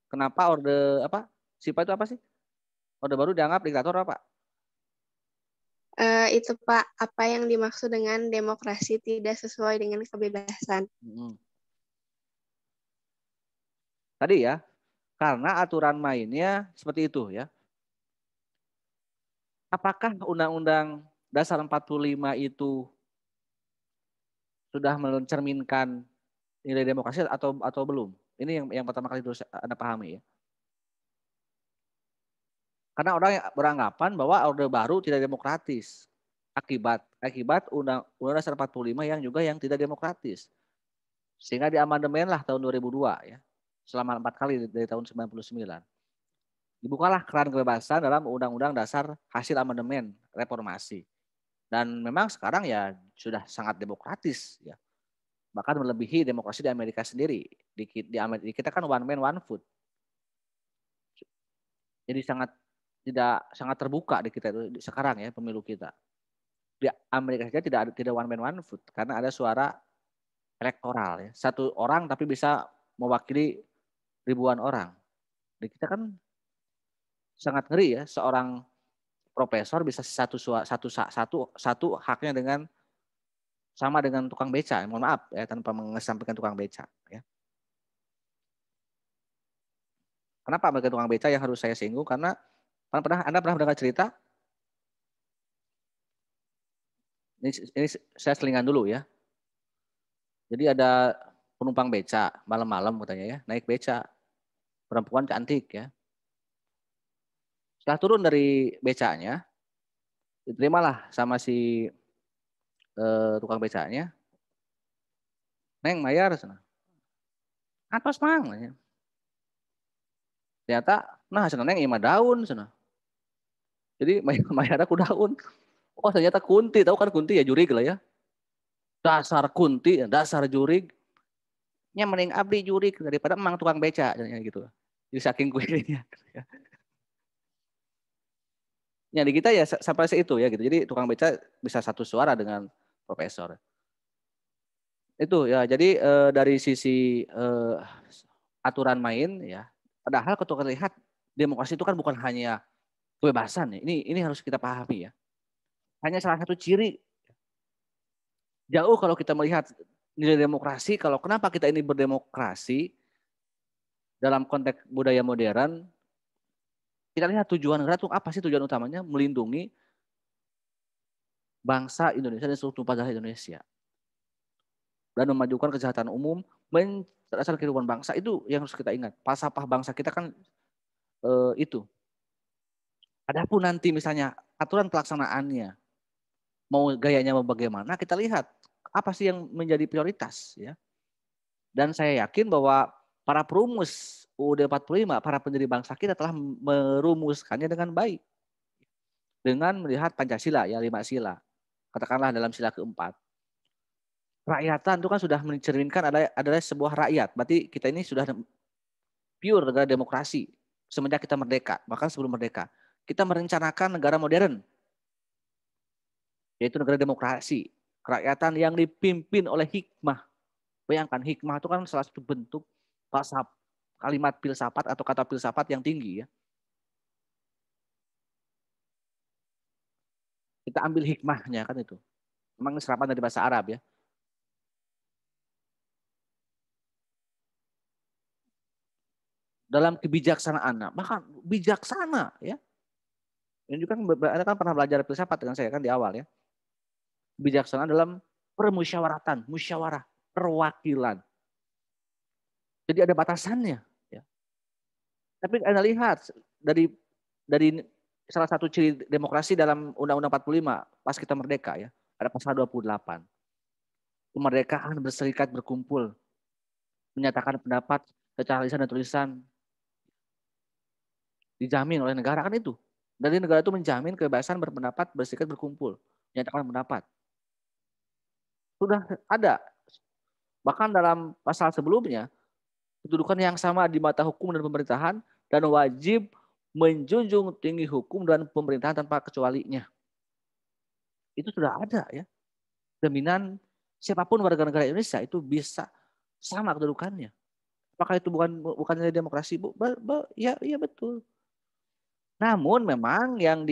Kenapa orde apa? SIPA itu apa sih? Orde Baru dianggap diktator apa? Itu Pak, apa yang dimaksud dengan demokrasi tidak sesuai dengan kebebasan? Tadi ya, karena aturan mainnya seperti itu ya. Apakah Undang-Undang Dasar 45 itu sudah mencerminkan nilai demokrasi atau belum? Ini yang pertama kali harus Anda pahami ya. Karena orang yang beranggapan bahwa Orde Baru tidak demokratis akibat Undang-Undang Dasar 45 yang juga yang tidak demokratis. Sehingga diamandemen lah tahun 2002 ya. Selama 4 kali dari tahun 99. Dibukalah keran kebebasan dalam Undang-Undang Dasar hasil amandemen reformasi. Dan memang sekarang ya sudah sangat demokratis ya. Bahkan melebihi demokrasi di Amerika sendiri. Di kita kan one man one vote. Jadi sangat terbuka di kita itu sekarang ya pemilu kita. Di Amerika saja tidak one man one vote karena ada suara elektoral ya. Satu orang tapi bisa mewakili ribuan orang. Di kita kan sangat ngeri ya, seorang profesor bisa satu haknya sama dengan tukang beca. Mohon maaf ya, tanpa mengesampingkan tukang beca ya. Kenapa mereka tukang beca yang harus saya singgung? Karena Anda pernah mendengar cerita? Ini saya selingan dulu ya. Jadi ada penumpang beca malam-malam katanya ya, naik beca. Perempuan cantik ya. Setelah turun dari becanya, diterimalah sama si tukang becanya. Neng bayar sana. Apa mang? Ternyata nah sana neng ima daun sana. Jadi bayar aku daun. Oh ternyata Kunti, tahu kan Kunti ya jurig lah ya. Dasar Kunti, dasar jurig. Nya mending abdi jurig daripada emang tukang beca gitu. Jadi saking kuilinya. Ya di kita ya sampai itu ya gitu. Jadi tukang beca bisa satu suara dengan profesor. Itu ya. Jadi dari sisi aturan main ya. Padahal ketika lihat demokrasi itu kan bukan hanya kebebasan ya. Ini harus kita pahami ya. Hanya salah satu ciri. Jauh kalau kita melihat nilai demokrasi, kalau kenapa kita ini berdemokrasi dalam konteks budaya modern, kita lihat tujuan negara itu apa sih tujuan utamanya? Melindungi bangsa Indonesia dan seluruh tumpah darah Indonesia. Dan memajukan kesejahteraan umum, mencerdaskan kehidupan bangsa, itu yang harus kita ingat. Falsafah bangsa kita kan itu. Adapun nanti misalnya aturan pelaksanaannya, mau gayanya mau bagaimana, kita lihat apa sih yang menjadi prioritas ya. Dan saya yakin bahwa para perumus UUD 45, para pendiri bangsa kita telah merumuskannya dengan baik. Dengan melihat Pancasila ya, 5 sila. Katakanlah dalam sila keempat. Rakyatan itu kan sudah mencerminkan adalah sebuah rakyat. Berarti kita ini sudah pure negara demokrasi semenjak kita merdeka, bahkan sebelum merdeka. Kita merencanakan negara modern, yaitu negara demokrasi. kerakyatan yang dipimpin oleh hikmah. Bayangkan hikmah itu kan salah satu bentuk kalimat filsafat atau kata filsafat yang tinggi ya. Kita ambil hikmahnya kan itu. Memang serapan dari bahasa Arab ya. Dalam kebijaksanaan, bahkan bijaksana ya. Ini juga Anda kan pernah belajar filsafat dengan saya kan di awal ya. Bijaksana dalam permusyawaratan, musyawarah, perwakilan. Jadi ada batasannya. Ya. Tapi Anda lihat dari salah satu ciri demokrasi dalam Undang-Undang 45 pas kita merdeka ya, ada pasal 28. Kemerdekaan berserikat berkumpul, menyatakan pendapat secara lisan dan tulisan dijamin oleh negara kan itu. Dari negara itu menjamin kebebasan berpendapat, berserikat, berkumpul, menyatakan pendapat. Sudah ada. Bahkan dalam pasal sebelumnya, kedudukan yang sama di mata hukum dan pemerintahan dan wajib menjunjung tinggi hukum dan pemerintahan tanpa kecualinya. Itu sudah ada ya. Jaminan siapapun warga negara Indonesia itu bisa sama kedudukannya. Apakah itu bukannya demokrasi, Bu? Ya betul. Namun memang yang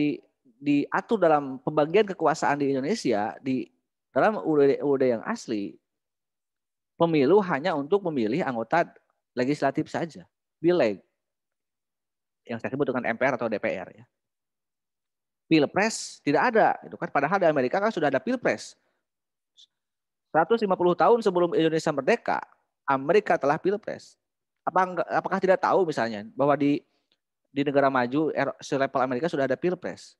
diatur dalam pembagian kekuasaan di Indonesia di dalam UUD yang asli, pemilu hanya untuk memilih anggota legislatif saja, pileg, yang saya sebut dengan MPR atau DPR ya. Pilpres tidak ada, itu kan. Padahal di Amerika kan sudah ada pilpres. 150 tahun sebelum Indonesia merdeka, Amerika telah pilpres. Apakah tidak tahu misalnya bahwa di negara maju selevel Amerika sudah ada pilpres?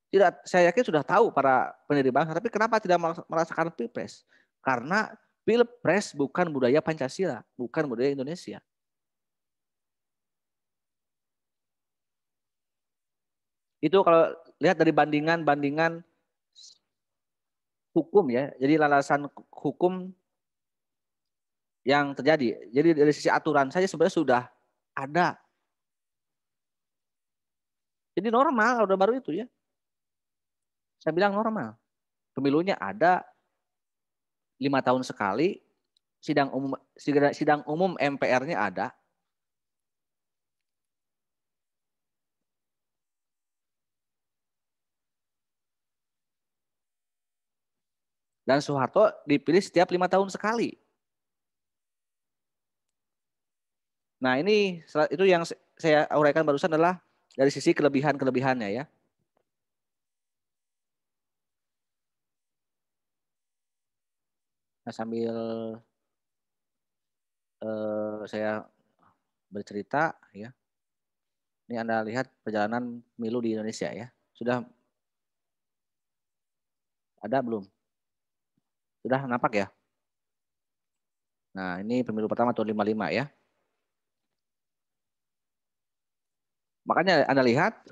Tidak, saya yakin sudah tahu para pendiri bangsa, tapi kenapa tidak merasakan pilpres? Karena pilpres bukan budaya Pancasila, bukan budaya Indonesia. Itu kalau lihat dari bandingan hukum ya. Jadi landasan hukum yang terjadi. Jadi dari sisi aturan saja sebenarnya sudah ada. Jadi normal Orde Baru itu ya. Saya bilang normal. Pemilunya ada 5 tahun sekali. Sidang umum MPR-nya ada. Dan Soeharto dipilih setiap 5 tahun sekali. Nah ini itu yang saya uraikan barusan adalah dari sisi kelebihan-kelebihannya ya. Nah, sambil saya bercerita ya. Ini Anda lihat perjalanan pemilu di Indonesia ya. Sudah ada belum? Sudah nampak ya? Nah, ini pemilu pertama tahun 55 ya. Makanya Anda lihat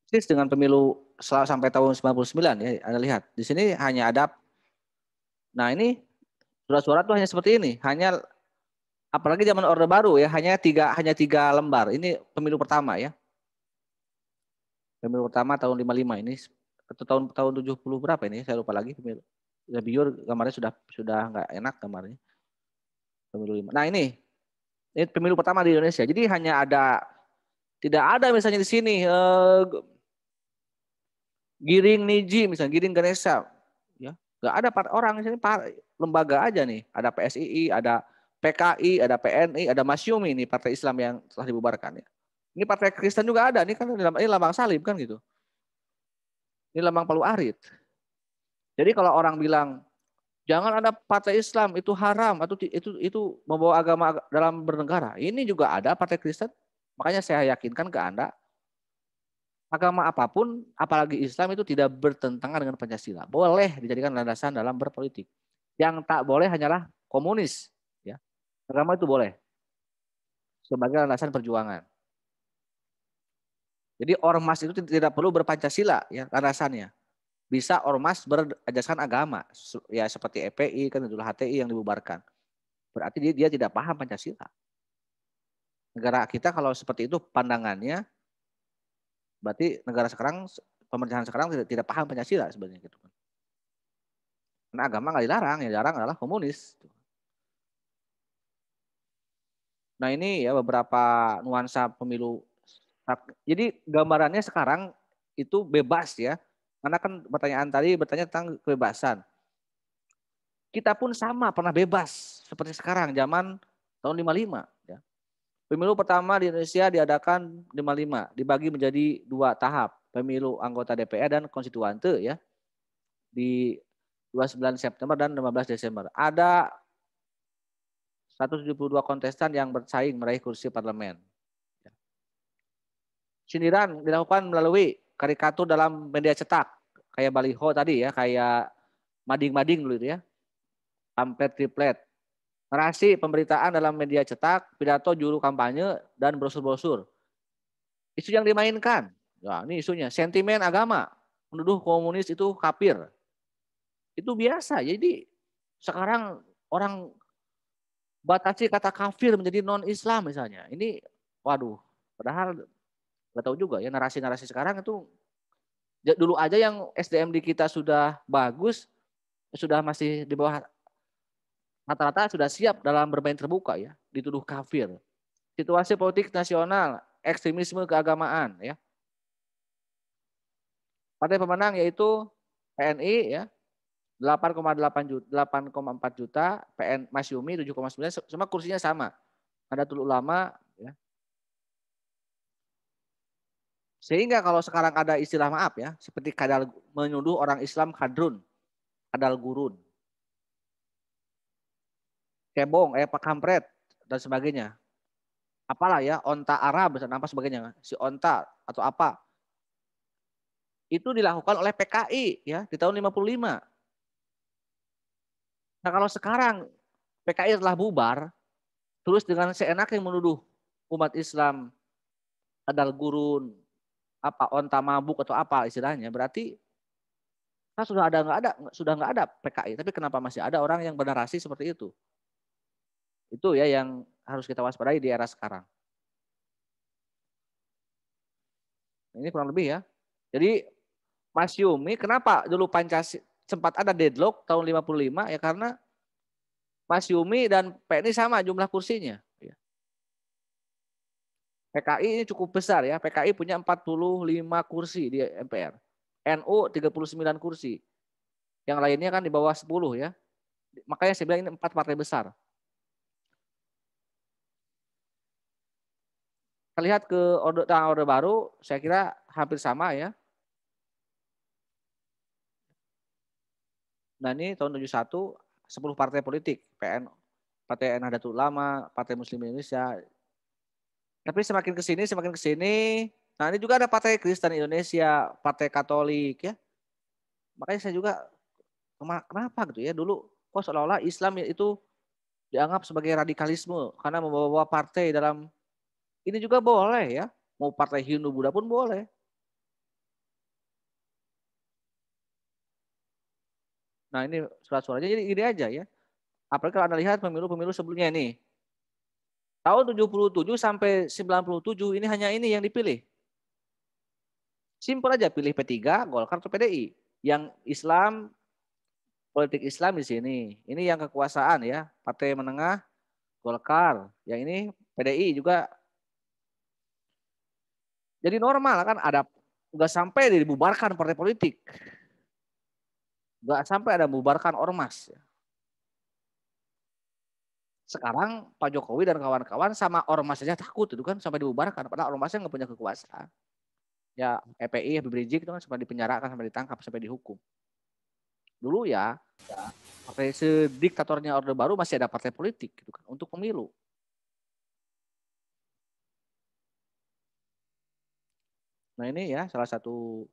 dengan pemilu sampai tahun 99 ya, Anda lihat. Di sini hanya ada. Nah, ini surat-surat tuh hanya seperti ini, hanya apalagi zaman Orde Baru ya, hanya tiga lembar. Ini pemilu pertama ya. Pemilu pertama tahun 55 ini atau tahun 70 berapa ini? Saya lupa lagi pemilu. Ya biur gambarnya sudah nggak enak gambarnya. Pemilu 5. Nah, ini pemilu pertama di Indonesia. Jadi hanya tidak ada misalnya di sini Giring Niji misalnya, Giring Ganesha ya. Nggak ada orang di sini, lembaga aja nih. Ada PSII, ada PKI, ada PNI, ada Masyumi ini partai Islam yang telah dibubarkan ya. Ini partai Kristen juga ada, ini kan ini lambang salib kan gitu. Ini lambang Palu Arit. Jadi kalau orang bilang jangan ada partai Islam itu haram atau itu membawa agama dalam bernegara. Ini juga ada partai Kristen. Makanya saya yakinkan ke Anda, agama apapun, apalagi Islam itu tidak bertentangan dengan Pancasila. Boleh dijadikan landasan dalam berpolitik. Yang tak boleh hanyalah komunis. Ya. Agama itu boleh sebagai landasan perjuangan. Jadi ormas itu tidak perlu berpancasila ya landasannya. Bisa ormas berajaskan agama. Ya seperti EPI, kan itulah HTI yang dibubarkan. Berarti dia tidak paham Pancasila. Negara kita kalau seperti itu pandangannya, berarti negara sekarang, pemerintahan sekarang tidak paham Pancasila sebenarnya gitu kan. Karena agama nggak dilarang, yang dilarang adalah komunis. Nah ini ya beberapa nuansa pemilu. Jadi gambarannya sekarang itu bebas ya. Karena kan pertanyaan tadi bertanya tentang kebebasan. Kita pun sama pernah bebas seperti sekarang zaman tahun 55 ya. Pemilu pertama di Indonesia diadakan 55, dibagi menjadi 2 tahap, pemilu anggota DPR dan konstituante ya. Di 29 September dan 15 Desember. Ada 172 kontestan yang bersaing meraih kursi parlemen. Sindiran dilakukan melalui karikatur dalam media cetak, kayak baliho tadi ya, kayak mading-mading dulu itu ya, pamflet triplet. Narasi pemberitaan dalam media cetak, pidato juru kampanye, dan brosur-brosur. Isu yang dimainkan, ya, ini isunya, sentimen agama, menuduh komunis itu kafir. Itu biasa, jadi sekarang orang batasi kata kafir menjadi non-Islam misalnya. Ini, waduh, padahal nggak tahu juga ya narasi-narasi sekarang itu dulu aja yang SDM di kita sudah bagus, sudah masih di bawah rata-rata sudah siap dalam bermain terbuka ya, dituduh kafir. Situasi politik nasional, ekstremisme keagamaan ya. Partai pemenang yaitu PNI ya, 8,8 juta, 8,4 juta, PN Masyumi 7,9, semua kursinya sama. Nahdlatul Ulama ya. Sehingga kalau sekarang ada istilah maaf ya, seperti kadal menuduh orang Islam kadrun, kadal gurun, cebong, pak kampret dan sebagainya. Apalah ya, onta Arab dan apa sebagainya, si onta atau apa. Itu dilakukan oleh PKI ya di tahun 55. Nah, kalau sekarang PKI telah bubar, terus dengan seenaknya menuduh umat Islam kadal gurun, apa onta mabuk atau apa istilahnya, berarti kan sudah nggak ada PKI, tapi kenapa masih ada orang yang bernarasi seperti itu? Itu ya yang harus kita waspadai di era sekarang. Ini kurang lebih ya. Jadi Mas Yumi, kenapa dulu Pancasila sempat ada deadlock tahun 55 ya karena Mas Yumi dan PNI sama jumlah kursinya. PKI ini cukup besar ya. PKI punya 45 kursi di MPR. NU 39 kursi. Yang lainnya kan di bawah 10 ya. Makanya saya bilang ini 4 partai besar. Kita lihat ke orde baru, saya kira hampir sama ya. Nah ini tahun 71, 10 partai politik. PN, Partai Nahdlatul Ulama, Partai Muslim Indonesia. Tapi semakin ke sini, nah ini juga ada Partai Kristen Indonesia, Partai Katolik ya. Makanya saya juga, kenapa gitu ya, dulu kok seolah-olah Islam itu dianggap sebagai radikalisme karena membawa partai dalam, ini juga boleh ya, mau partai Hindu Buddha pun boleh. Nah ini surat-suratnya jadi gini aja ya. Apalagi kalau Anda lihat pemilu-pemilu sebelumnya ini. Tahun 77 sampai 97 ini hanya ini yang dipilih. Simpel aja, pilih P3, Golkar atau PDI. Yang Islam, politik Islam di sini. Ini yang kekuasaan ya, partai menengah Golkar. Yang ini PDI juga. Jadi normal kan ada, nggak sampai dibubarkan partai politik. Nggak sampai ada membubarkan ormas. Sekarang Pak Jokowi dan kawan-kawan sama ormas saja takut itu kan sampai dibubarkan. Padahal ormasnya nggak punya kekuasaan. Ya EPI, Habib Rizik itu kan sampai dipenjarakan, sampai ditangkap, sampai dihukum. Dulu ya, partai sediktatornya Orde Baru masih ada partai politik gitu kan untuk pemilu. Nah ini ya salah satu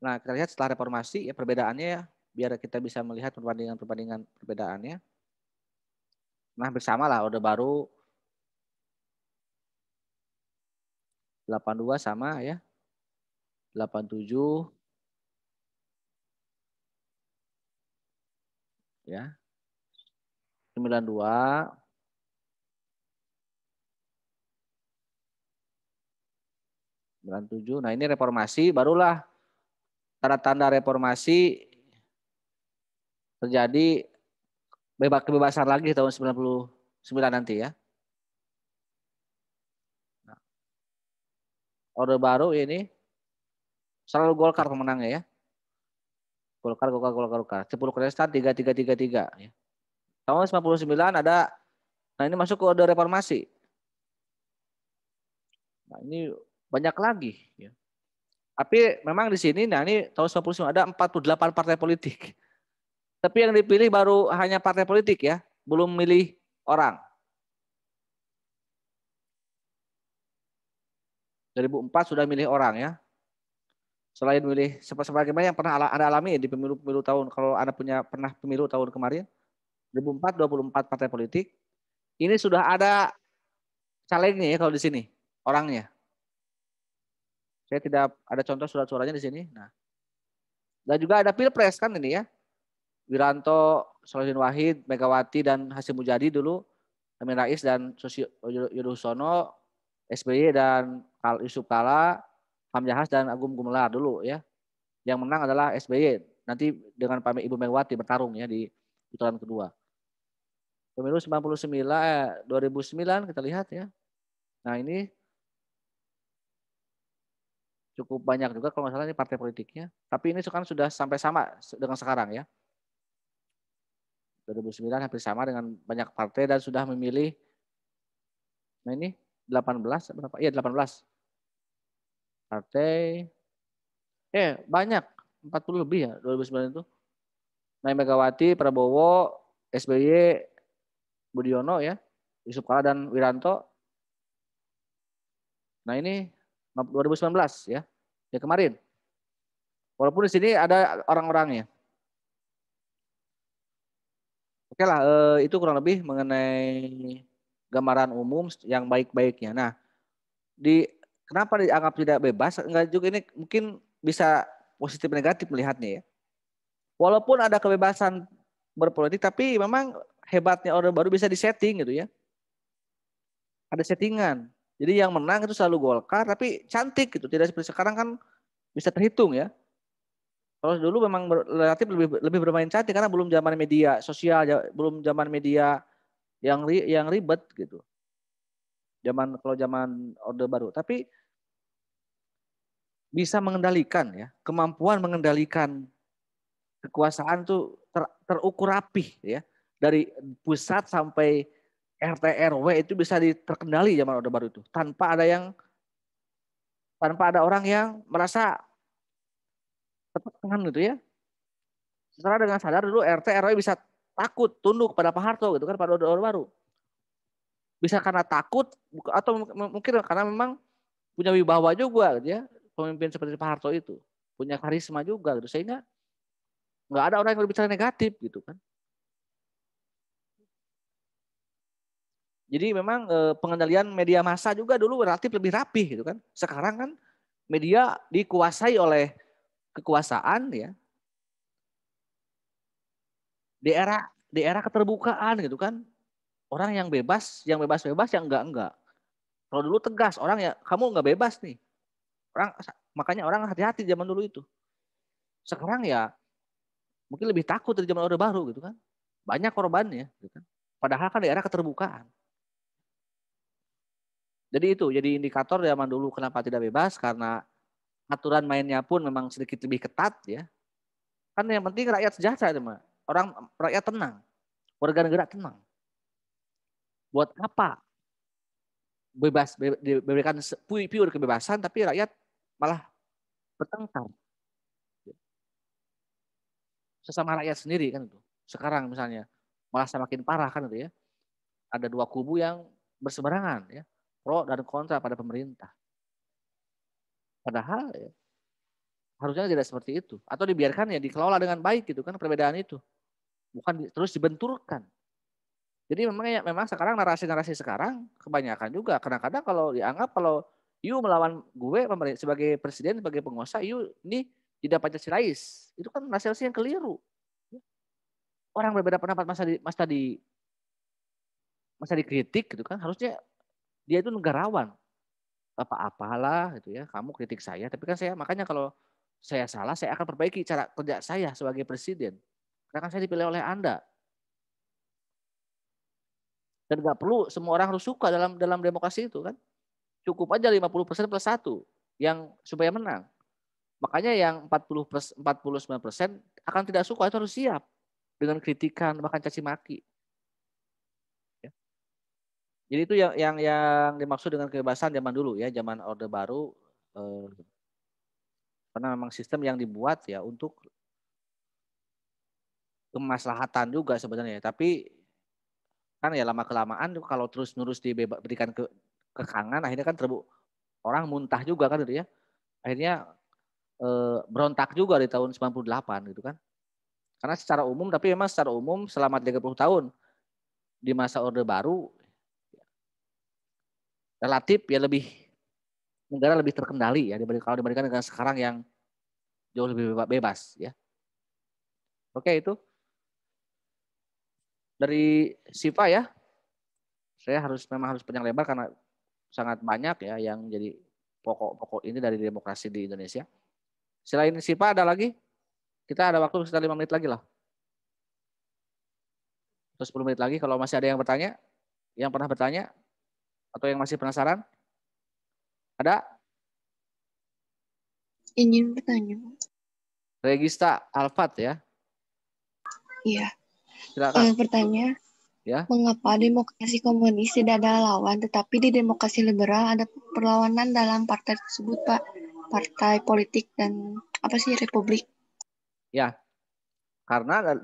nah kita lihat setelah reformasi ya perbedaannya ya biar kita bisa melihat perbandingan perbedaannya. Nah bersama lah Orde Baru 82 sama ya 87 ya 92 88 97. Nah, ini reformasi, barulah tanda-tanda reformasi terjadi kebebasan lagi tahun 99 nanti ya. Nah, Orde Baru ini selalu Golkar pemenangnya ya. Golkar. 10 Konstan 3333 ya. Tahun 99 ada, nah ini masuk ke Orde Reformasi. Nah, ini banyak lagi ya. Tapi memang di sini, nah ini tahun 99 ada 48 partai politik. Tapi yang dipilih baru hanya partai politik ya, belum milih orang. 2004 sudah milih orang ya. Selain milih sebagaimana yang pernah Anda alami di pemilu-pemilu tahun, kalau Anda pernah pemilu tahun kemarin, 2004 24 partai politik. Ini sudah ada calegnya ya kalau di sini orangnya. Saya tidak ada contoh surat-suaranya di sini. Nah, dan juga ada pilpres kan ini ya. Wiranto, Solihin Wahid, Megawati dan Hasyim Mujadi dulu, Amin Rais dan Yudhoyono, SBY dan Yusuf Kala, Hamzahas dan Agung Gumelar dulu ya. Yang menang adalah SBY. Nanti dengan Ibu Megawati bertarung ya di putaran kedua. Pemilu 2009 kita lihat ya. Nah ini cukup banyak juga kalau nggak salah ini partai politiknya. Tapi ini kan sudah sampai sama dengan sekarang ya. 2009 hampir sama dengan banyak partai dan sudah memilih. Nah ini 18 berapa? Iya 18 partai. Banyak 40 lebih ya 2009 itu. Nah Megawati, Prabowo, SBY, Budiono ya, Yusuf Kala dan Wiranto. Nah ini 2019 ya, ya kemarin. Walaupun di sini ada orang-orangnya. Oke lah, itu kurang lebih mengenai gambaran umum yang baik-baiknya. Nah, kenapa dianggap tidak bebas? Enggak juga, ini mungkin bisa positif negatif melihatnya ya. Walaupun ada kebebasan berpolitik, tapi memang hebatnya Orde Baru bisa disetting gitu ya. Ada settingan. Jadi yang menang itu selalu Golkar, tapi cantik gitu. Tidak seperti sekarang kan bisa terhitung ya. Kalau dulu memang relatif lebih bermain cantik karena belum zaman media sosial, belum zaman media yang ribet gitu. Kalau zaman Orde Baru, tapi bisa mengendalikan ya, kemampuan mengendalikan kekuasaan tuh terukur rapih ya. Dari pusat sampai RT RW itu bisa terkendali zaman Orde Baru itu tanpa ada orang yang merasa tertekan gitu ya. Setelah dengan sadar dulu RT RW bisa takut tunduk pada Pak Harto gitu kan, pada Orde Baru. Bisa karena takut atau mungkin karena memang punya wibawa juga gitu ya, pemimpin seperti Pak Harto itu punya karisma juga gitu, sehingga nggak ada orang yang berbicara negatif gitu kan. Jadi memang pengendalian media massa juga dulu relatif lebih rapih gitu kan. Sekarang kan media dikuasai oleh kekuasaan ya. Di era keterbukaan gitu kan. Orang yang bebas yang enggak. Kalau dulu tegas, orang ya kamu enggak bebas nih. Makanya orang hati-hati zaman dulu itu. Sekarang ya mungkin lebih takut dari zaman Orde Baru gitu kan. Banyak korbannya gitu kan. Padahal kan di era keterbukaan. Jadi itu jadi indikator zaman dulu kenapa tidak bebas, karena aturan mainnya pun memang sedikit lebih ketat ya. Kan yang penting rakyat sejahtera itu mah. Rakyat tenang. Warga negara tenang. Buat apa diberikan pure kebebasan tapi rakyat malah bertengkar. Sesama rakyat sendiri kan itu. Sekarang misalnya malah semakin parah kan itu ya. Ada dua kubu yang berseberangan ya. Pro dan kontra pada pemerintah. Padahal ya, harusnya tidak seperti itu. Atau dibiarkan ya dikelola dengan baik gitu kan perbedaan itu. Bukan terus dibenturkan. Jadi memang sekarang narasi-narasi sekarang kebanyakan juga. Kadang-kadang kalau dianggap kalau you melawan gue sebagai presiden, sebagai penguasa, you ini tidak Pancasilais. Itu kan narasi yang keliru. Orang berbeda pendapat masa dikritik gitu kan, harusnya dia itu negarawan. apa-apalah gitu ya, kamu kritik saya, tapi kan saya makanya kalau saya salah saya akan perbaiki cara kerja saya sebagai presiden. Karena kan saya dipilih oleh Anda. Dan nggak perlu semua orang harus suka dalam demokrasi itu kan. Cukup aja 50% plus 1 yang supaya menang. Makanya yang 49% akan tidak suka itu harus siap dengan kritikan bahkan caci maki. Ya. Jadi itu yang dimaksud dengan kebebasan zaman dulu ya, zaman Orde Baru, karena memang sistem yang dibuat ya untuk kemaslahatan juga sebenarnya. Tapi kan ya lama kelamaan kalau terus diberikan kekangan akhirnya kan orang muntah juga kan gitu ya. Akhirnya berontak juga di tahun 98 gitu kan. Karena secara umum, tapi memang secara umum selama 30 tahun di masa Orde Baru relatif ya negara lebih terkendali ya kalau dibandingkan dengan sekarang yang jauh lebih bebas ya. Oke, itu dari Siva ya. Saya memang harus panjang lebar karena sangat banyak ya yang jadi pokok-pokok ini dari demokrasi di Indonesia. Selain Siva ada lagi? Kita ada waktu sekitar 5 menit lagi lah. Terus 10 menit lagi kalau masih ada yang bertanya, yang pernah bertanya atau yang masih penasaran? Ada? Ingin bertanya. Regista Alfat ya. Iya. Silakan. Bertanya, Ya. mengapa demokrasi komunis tidak ada lawan, tetapi di demokrasi liberal ada perlawanan dalam partai tersebut, Pak? Partai politik dan apa sih republik? Ya, karena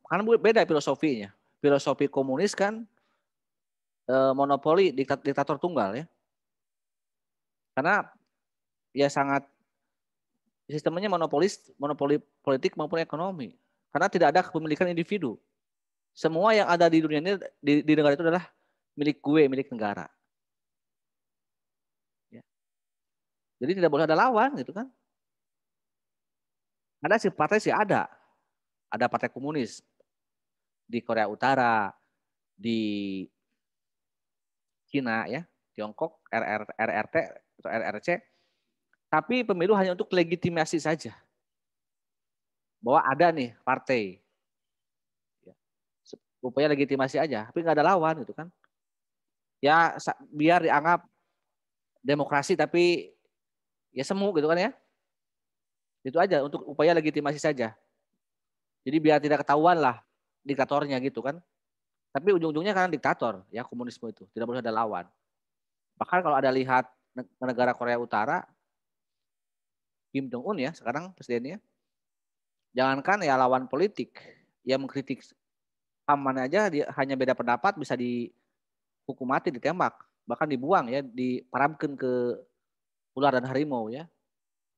kan beda filosofinya. Filosofi komunis kan monopoli diktator tunggal ya. Karena ya sangat sistemnya monopoli politik maupun ekonomi. Karena tidak ada kepemilikan individu. Semua yang ada di dunia ini di negara itu adalah milik gue, milik negara. Ya. Jadi tidak boleh ada lawan gitu kan. Ada sih partai sih ada. Ada partai komunis di Korea Utara, di Cina ya, Tiongkok, RRT atau RRC. Tapi pemilu hanya untuk legitimasi saja. Bahwa ada nih partai. Ya. Upaya legitimasi aja, tapi nggak ada lawan gitu kan. Ya biar dianggap demokrasi tapi ya semu gitu kan ya. Itu aja untuk upaya legitimasi saja. Jadi biar tidak ketahuan lah diktatornya gitu kan. Tapi ujung-ujungnya kan diktator ya komunisme itu. Tidak boleh ada lawan. Bahkan kalau ada lihat negara Korea Utara, Kim Jong-un ya sekarang presidennya. Jangankan ya lawan politik yang mengkritik aman aja dia hanya beda pendapat bisa dihukum mati, ditembak, bahkan dibuang ya, diparamkan ke ular dan harimau ya,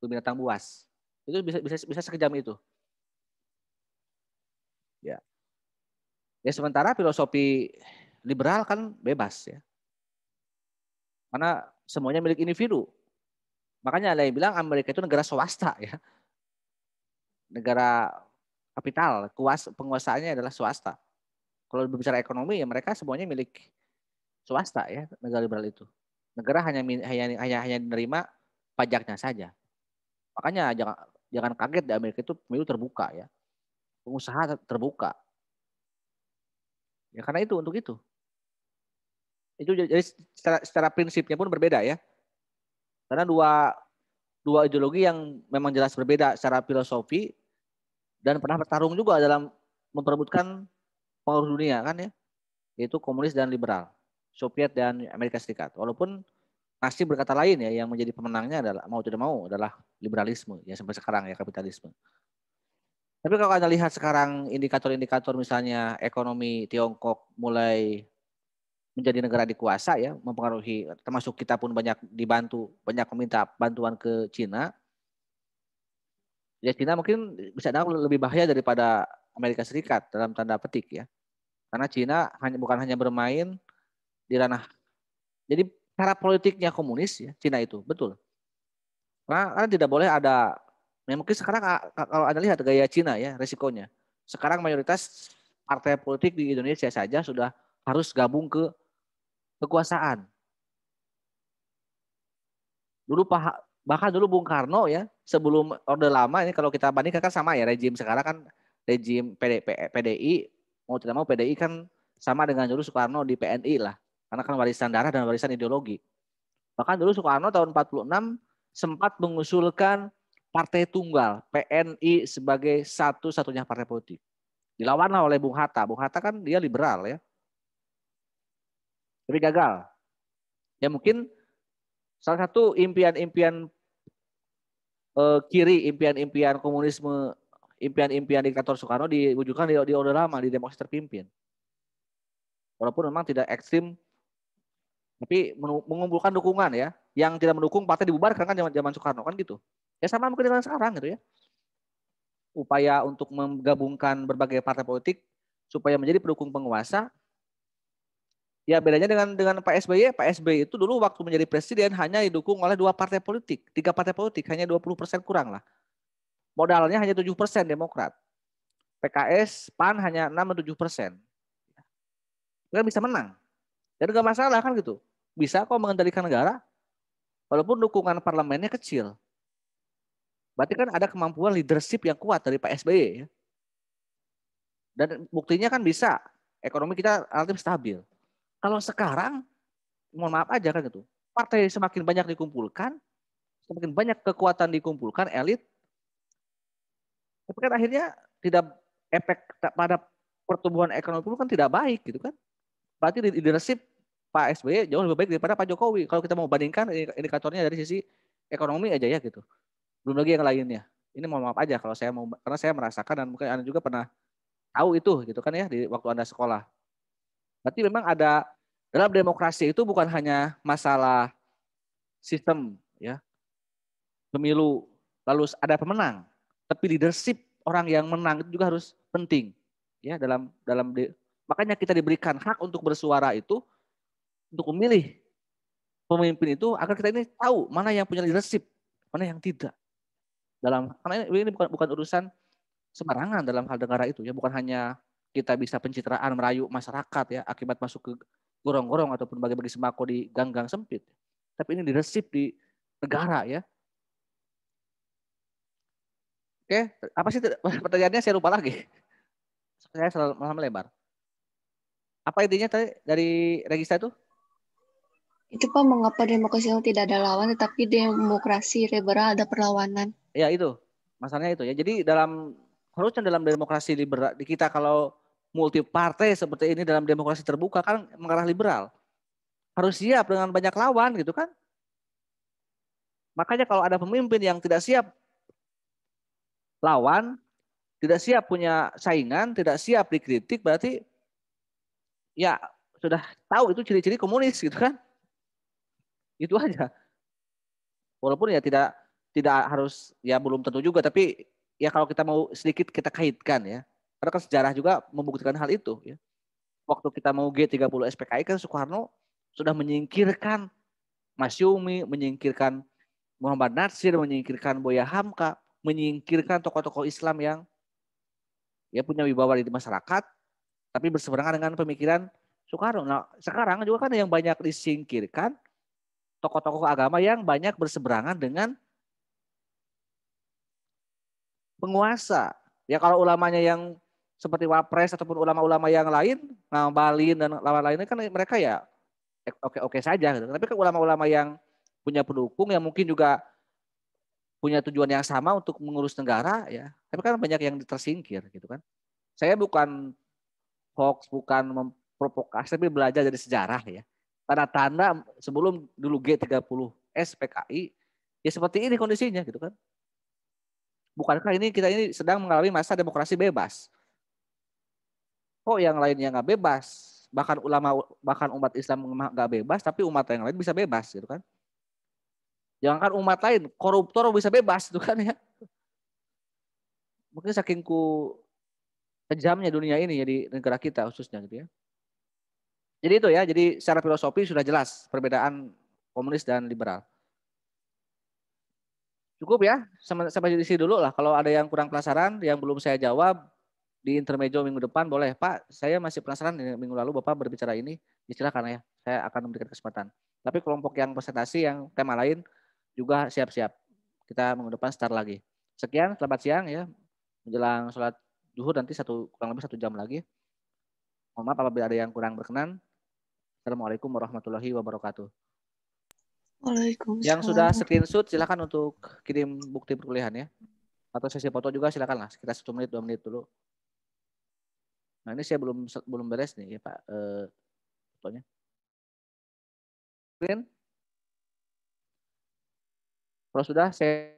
ke binatang buas. Itu bisa sekejam itu. Ya. Ya sementara filosofi liberal kan bebas ya. Karena semuanya milik individu. Makanya ada yang bilang Amerika itu negara swasta ya. Negara kapital, penguasaannya adalah swasta. Kalau berbicara ekonomi ya mereka semuanya milik swasta ya, negara liberal itu. Negara hanya menerima pajaknya saja. Makanya jangan kaget di Amerika itu pemilu terbuka ya. Pengusaha terbuka. Ya karena itu untuk itu. Itu jadi secara prinsipnya pun berbeda ya. Karena dua ideologi yang memang jelas berbeda secara filosofi dan pernah bertarung juga dalam memperebutkan pengaruh dunia kan ya. Yaitu komunis dan liberal. Soviet dan Amerika Serikat. Walaupun nasib berkata lain ya, yang menjadi pemenangnya adalah mau tidak mau adalah liberalisme ya sampai sekarang ya, kapitalisme. Tapi kalau Anda lihat sekarang indikator-indikator misalnya ekonomi Tiongkok mulai menjadi negara dikuasa ya, mempengaruhi, termasuk kita pun banyak meminta bantuan ke Cina. Ya Cina mungkin bisa lebih bahaya daripada Amerika Serikat dalam tanda petik ya. Karena Cina bukan hanya bermain di ranah, jadi cara politiknya komunis ya Cina itu, betul. Karena tidak boleh ada, ya mungkin sekarang kalau Anda lihat gaya Cina ya resikonya. Sekarang mayoritas partai politik di Indonesia saja sudah harus gabung ke kekuasaan. Dulu bahkan dulu Bung Karno ya, sebelum Orde Lama ini kalau kita bandingkan kan sama ya, rejim sekarang kan rejim PDI, mau tidak mau PDI kan sama dengan dulu Soekarno di PNI lah. Karena kan warisan darah dan warisan ideologi. Bahkan dulu Soekarno tahun 46 sempat mengusulkan partai tunggal, PNI sebagai satu-satunya partai politik. Dilawanlah oleh Bung Hatta. Bung Hatta kan dia liberal ya. Tapi gagal. Ya mungkin salah satu impian-impian kiri, impian-impian komunisme, impian-impian diktator Soekarno diwujudkan di Orde Lama, di demokrasi terpimpin. Walaupun memang tidak ekstrim, tapi mengumpulkan dukungan ya. Yang tidak mendukung partai dibubarkan kan zaman Soekarno kan gitu. Ya sama mungkin dengan sekarang gitu ya. Upaya untuk menggabungkan berbagai partai politik supaya menjadi pendukung penguasa. Ya bedanya dengan Pak SBY. Pak SBY itu dulu waktu menjadi presiden hanya didukung oleh 2 partai politik, 3 partai politik, hanya 20% kurang lah. Modalnya hanya 7% Demokrat. PKS, PAN hanya 6-7%. Kan bisa menang. Dan nggak masalah kan gitu. Bisa kok mengendalikan negara walaupun dukungan parlemennya kecil. Berarti kan ada kemampuan leadership yang kuat dari Pak SBY. Ya. Dan buktinya kan bisa. Ekonomi kita relatif stabil. Kalau sekarang, mohon maaf aja kan gitu. Partai semakin banyak dikumpulkan, semakin banyak kekuatan dikumpulkan, elit. Tapi kan akhirnya tidak efek pada pertumbuhan ekonomi pun kan tidak baik gitu kan. Berarti leadership Pak SBY jauh lebih baik daripada Pak Jokowi. Kalau kita mau bandingkan indikatornya dari sisi ekonomi aja ya gitu. Belum lagi yang lainnya. Ini mohon maaf aja kalau saya mau, karena saya merasakan dan mungkin Anda juga pernah tahu itu gitu kan ya di waktu Anda sekolah. Berarti memang ada dalam demokrasi itu bukan hanya masalah sistem ya pemilu lalu ada pemenang, tapi leadership orang yang menang itu juga harus penting ya makanya kita diberikan hak untuk bersuara itu untuk memilih pemimpin itu agar kita ini tahu mana yang punya leadership, mana yang tidak. Karena ini bukan urusan sembarangan dalam hal negara itu ya, bukan hanya kita bisa pencitraan merayu masyarakat ya akibat masuk ke gorong-gorong ataupun bagi-bagi sembako di gang-gang sempit. Tapi ini leadership di negara ya. Oke, apa sih pertanyaannya saya lupa lagi. Saya selalu malah melebar. Apa intinya tadi dari Regista itu? Itu Pak, mengapa demokrasi yang tidak ada lawan, tetapi demokrasi liberal ada perlawanan? Ya itu, masalahnya itu ya. Jadi harusnya dalam demokrasi liberal, di kita kalau multi partai seperti ini dalam demokrasi terbuka kan mengarah liberal. Harus siap dengan banyak lawan gitu kan. Makanya kalau ada pemimpin yang tidak siap lawan, tidak siap punya saingan, tidak siap dikritik, berarti ya sudah tahu itu ciri-ciri komunis gitu kan. Itu aja. Walaupun ya tidak harus ya belum tentu juga, tapi ya kalau kita mau sedikit kita kaitkan ya. Karena kan sejarah juga membuktikan hal itu ya. Waktu kita mau G30 SPKI kan Soekarno sudah menyingkirkan Masyumi, menyingkirkan Muhammad Natsir, menyingkirkan Buya Hamka, menyingkirkan tokoh-tokoh Islam yang ya punya wibawa di masyarakat, tapi berseberangan dengan pemikiran Soekarno. Nah, sekarang juga kan yang banyak disingkirkan tokoh-tokoh agama yang banyak berseberangan dengan penguasa. Ya kalau ulamanya yang seperti Wapres ataupun ulama-ulama yang lain, Ngabalin dan lain-lainnya kan mereka ya oke-oke saja gitu. Tapi kan ulama-ulama yang punya pendukung yang mungkin juga punya tujuan yang sama untuk mengurus negara ya. Tapi kan banyak yang tersingkir gitu kan. Saya bukan hoax, bukan memprovokasi, tapi belajar dari sejarah ya. Tanda-tanda sebelum dulu G30 SPKI ya seperti ini kondisinya gitu kan. Bukankah kita ini sedang mengalami masa demokrasi bebas? Kok yang lainnya nggak bebas? Bahkan umat Islam nggak bebas, tapi umat yang lain bisa bebas gitu kan. Jangankan umat lain, koruptor bisa bebas gitu kan ya. Mungkin saking kejamnya dunia ini ya di negara kita khususnya gitu ya. Jadi itu ya, jadi secara filosofi sudah jelas perbedaan komunis dan liberal. Cukup ya, sampai di sini dulu lah. Kalau ada yang kurang penasaran, yang belum saya jawab di intermezzo minggu depan boleh. Pak, saya masih penasaran minggu lalu Bapak berbicara ini. Silakan ya, saya akan memberikan kesempatan. Tapi kelompok yang presentasi yang tema lain juga siap-siap. Kita minggu depan start lagi. Sekian, selamat siang ya. Menjelang sholat zuhur nanti kurang lebih 1 jam lagi. Mohon maaf apabila ada yang kurang berkenan. Assalamualaikum warahmatullahi wabarakatuh. Waalaikumsalam. Yang sudah screenshot silakan untuk kirim bukti perkuliahan ya. Atau sesi foto juga silakan lah. Sekitar 1 menit 2 menit dulu. Nah ini saya belum beres nih ya Pak fotonya. Screen. Kalau sudah saya